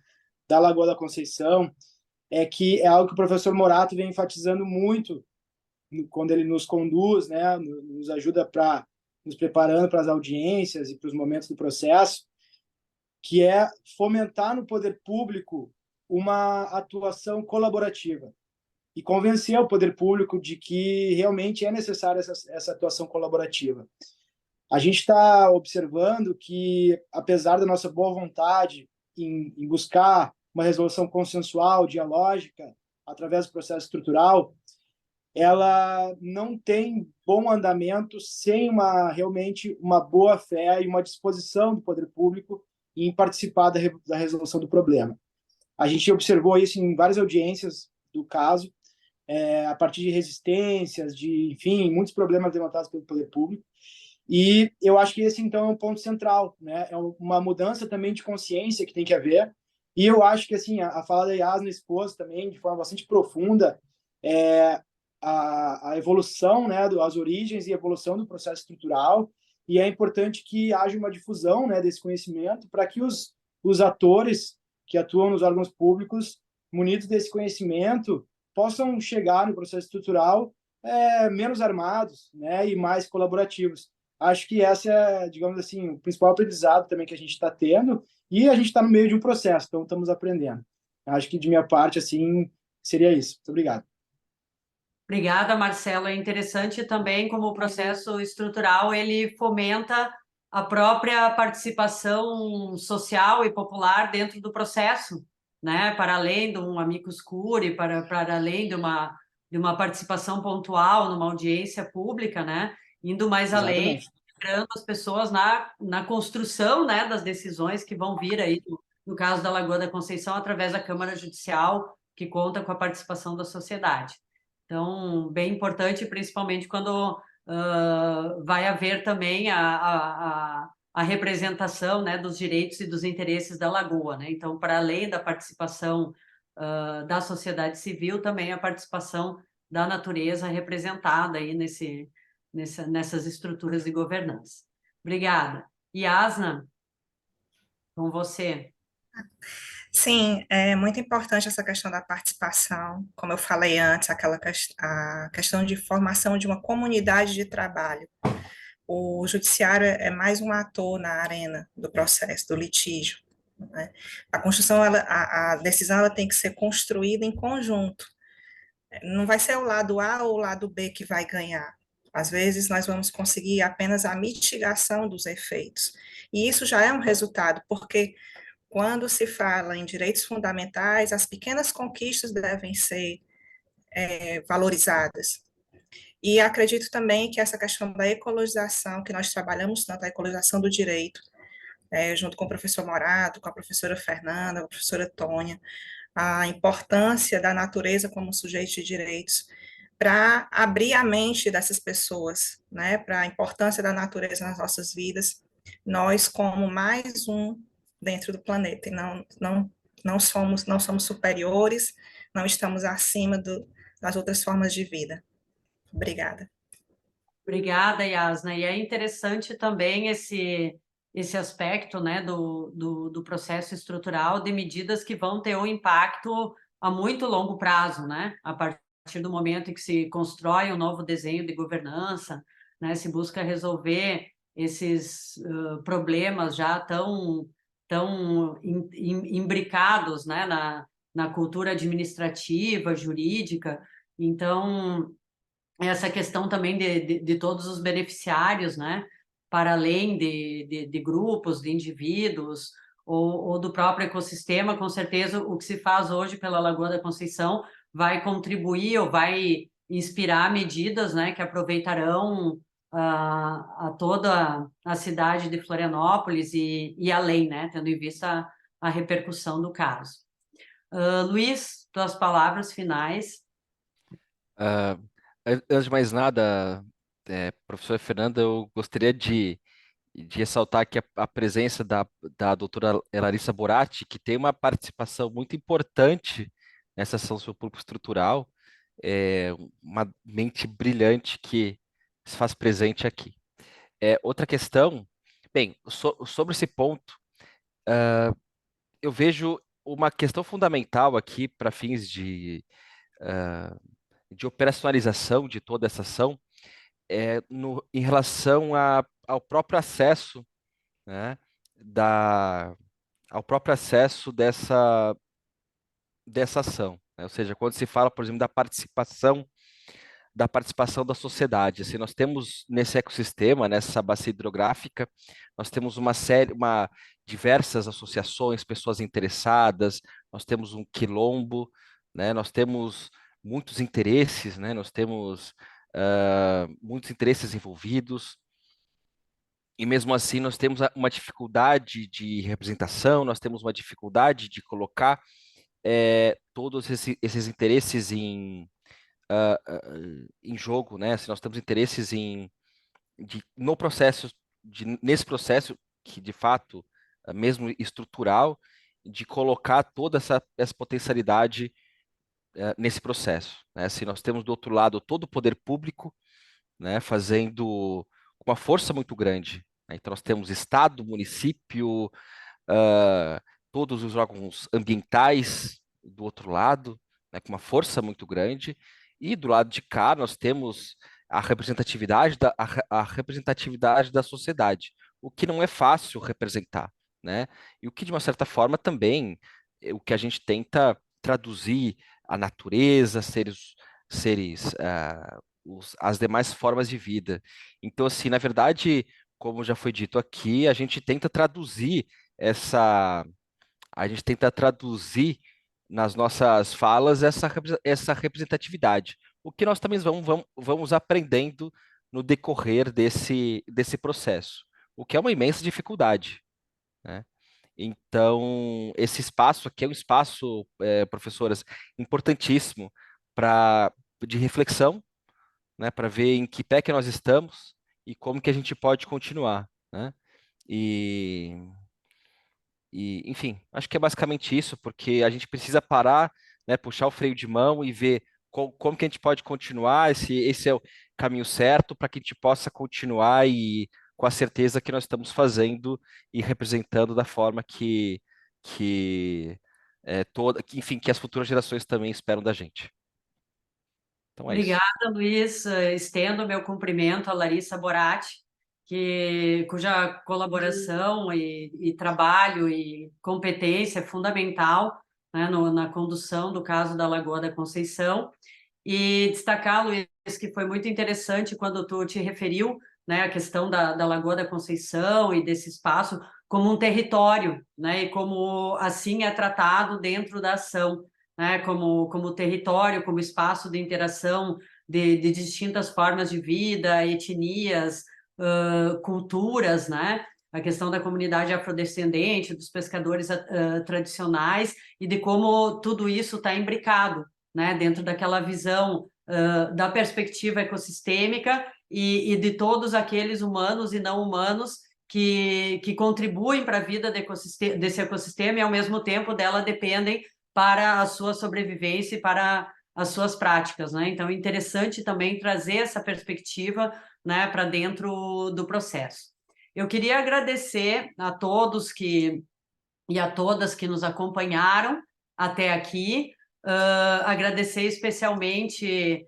da Lagoa da Conceição, que é algo que o professor Morato vem enfatizando muito quando ele nos conduz, né, nos ajuda para nos preparando para as audiências e para os momentos do processo, que é fomentar no poder público uma atuação colaborativa e convencer o poder público de que realmente é necessária essa atuação colaborativa. A gente está observando que, apesar da nossa boa vontade em buscar uma resolução consensual, dialógica, através do processo estrutural, ela não tem bom andamento sem realmente uma boa fé e uma disposição do poder público em participar da resolução do problema. A gente observou isso em várias audiências do caso, a partir de resistências, enfim, muitos problemas levantados pelo poder público. E eu acho que esse, então, é um ponto central, né? É uma mudança também de consciência que tem que haver. E eu acho que, assim, a fala da Yasna expôs também, de forma bastante profunda, a evolução, né, as origens e evolução do processo estrutural, e é importante que haja uma difusão, né, desse conhecimento para que os atores que atuam nos órgãos públicos, munidos desse conhecimento, possam chegar no processo estrutural menos armados, né, e mais colaborativos. Acho que essa é, digamos assim, o principal aprendizado também que a gente está tendo, e a gente está no meio de um processo, então estamos aprendendo. Acho que de minha parte, assim, seria isso. Muito obrigado. Obrigada, Marcelo. É interessante também como o processo estrutural ele fomenta a própria participação social e popular dentro do processo, né? Para além de um amicus curiae, para além de uma participação pontual numa audiência pública, né? Indo mais além, integrando as pessoas na construção, né, das decisões que vão vir aí, no caso da Lagoa da Conceição, através da Câmara Judicial, que conta com a participação da sociedade. Então, bem importante, principalmente quando vai haver também a representação, né, dos direitos e dos interesses da Lagoa, né? Então, para além da participação da sociedade civil, também a participação da natureza representada aí nessas estruturas de governança. Obrigada. Yasna, com você. Sim, é muito importante essa questão da participação, como eu falei antes, a questão de formação de uma comunidade de trabalho. O judiciário é mais um ator na arena do processo, do litígio, né? A construção, a decisão ela tem que ser construída em conjunto. Não vai ser o lado A ou o lado B que vai ganhar. Às vezes nós vamos conseguir apenas a mitigação dos efeitos. E isso já é um resultado, porque quando se fala em direitos fundamentais, as pequenas conquistas devem ser valorizadas. E acredito também que essa questão da ecologização, que nós trabalhamos tanto a ecologização do direito, junto com o professor Morato, com a professora Fernanda, com a professora Tônia, a importância da natureza como sujeito de direitos, para abrir a mente dessas pessoas, né, para a importância da natureza nas nossas vidas, nós como mais um dentro do planeta, e não somos superiores, não estamos acima das outras formas de vida. Obrigada. Obrigada, Yasna. E é interessante também esse aspecto, né, do processo estrutural de medidas que vão ter um impacto a muito longo prazo, né? A partir do momento em que se constrói um novo desenho de governança, né, se busca resolver esses problemas já tão imbricados, né, na cultura administrativa, jurídica. Então, essa questão também de todos os beneficiários, né, para além de grupos, de indivíduos, ou do próprio ecossistema, com certeza o que se faz hoje pela Lagoa da Conceição vai contribuir ou vai inspirar medidas, né, que aproveitarão a toda a cidade de Florianópolis e além, né, tendo em vista a repercussão do caso. Luiz, tuas palavras finais. Antes de mais nada, professora Fernanda, eu gostaria de ressaltar aqui a presença da doutora Larissa Boratti, que tem uma participação muito importante nessa ação sobre o público estrutural, uma mente brilhante que se faz presente aqui. Outra questão, bem, sobre esse ponto, eu vejo uma questão fundamental aqui para fins de operacionalização de toda essa ação em relação ao próprio acesso, né, ao próprio acesso dessa ação, né? Ou seja, quando se fala, por exemplo, da participação da sociedade. Assim, nós temos nesse ecossistema, nessa bacia hidrográfica, nós temos diversas associações, pessoas interessadas, nós temos um quilombo, né? Nós temos muitos interesses, né? Nós temos muitos interesses envolvidos. E mesmo assim, nós temos uma dificuldade de representação, nós temos uma dificuldade de colocar todos esses interesses em jogo, né? Se nós temos interesses no processo, nesse processo que de fato, mesmo estrutural, de colocar toda essa potencialidade nesse processo, né? Se nós temos do outro lado todo o poder público, né, fazendo uma força muito grande, né? Então nós temos Estado, município, ah, todos os órgãos ambientais do outro lado, né, com uma força muito grande, e do lado de cá nós temos a representatividade da sociedade, o que não é fácil representar, né? E o que, de uma certa forma, também o que a gente tenta traduzir a natureza, as demais formas de vida. Então, assim, na verdade, como já foi dito aqui, essa, a gente tenta traduzir nas nossas falas essa representatividade, o que nós também vamos aprendendo no decorrer desse processo, o que é uma imensa dificuldade, né? Então, esse espaço aqui é um espaço, professoras, importantíssimo de reflexão, né, para ver em que pé que nós estamos e como que a gente pode continuar, né? E enfim, acho que é basicamente isso, porque a gente precisa parar, né, puxar o freio de mão e ver como que a gente pode continuar, esse é o caminho certo para que a gente possa continuar e com a certeza que nós estamos fazendo e representando da forma que enfim, que as futuras gerações também esperam da gente. Então é isso. Obrigada, Luiz. Estendo meu cumprimento à Larissa Boratti, cuja colaboração e trabalho e competência é fundamental, né, na condução do caso da Lagoa da Conceição. E destacar, Luiz, que foi muito interessante quando tu te referiu, né, à questão da Lagoa da Conceição e desse espaço como um território, né, e como assim é tratado dentro da ação, né, como território, como espaço de interação de distintas formas de vida, etnias, culturas, né? A questão da comunidade afrodescendente, dos pescadores tradicionais e de como tudo isso está imbricado, né? Dentro daquela visão da perspectiva ecossistêmica e de todos aqueles humanos e não humanos que contribuem para a vida desse ecossistema e, ao mesmo tempo, dela dependem para a sua sobrevivência e para as suas práticas, né? Então, é interessante também trazer essa perspectiva, né, para dentro do processo. Eu queria agradecer a todos e a todas que nos acompanharam até aqui, agradecer especialmente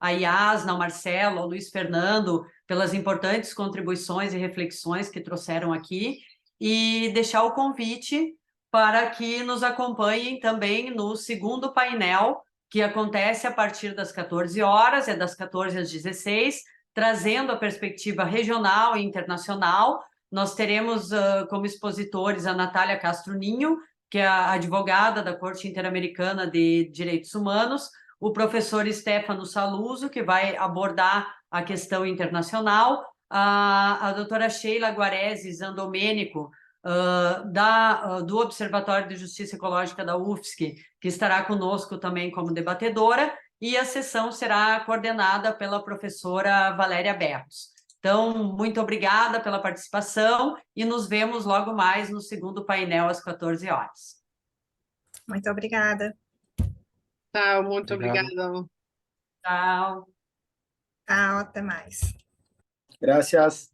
a Yasna, ao Marcelo, ao Luiz Fernando, pelas importantes contribuições e reflexões que trouxeram aqui, e deixar o convite para que nos acompanhem também no segundo painel, que acontece a partir das 14 horas, é das 14 às 16, trazendo a perspectiva regional e internacional. Nós teremos como expositores a Natália Castro Ninho, que é a advogada da Corte Interamericana de Direitos Humanos, o professor Stefano Saluzzo, que vai abordar a questão internacional, a doutora Sheila Guarese Zandomênico, do Observatório de Justiça Ecológica da UFSC, que estará conosco também como debatedora, e a sessão será coordenada pela professora Valéria Berros. Então, muito obrigada pela participação e nos vemos logo mais no segundo painel às 14 horas. Muito obrigada. Tchau, muito Obrigado. obrigada. Tchau. Tchau, até mais. Gracias.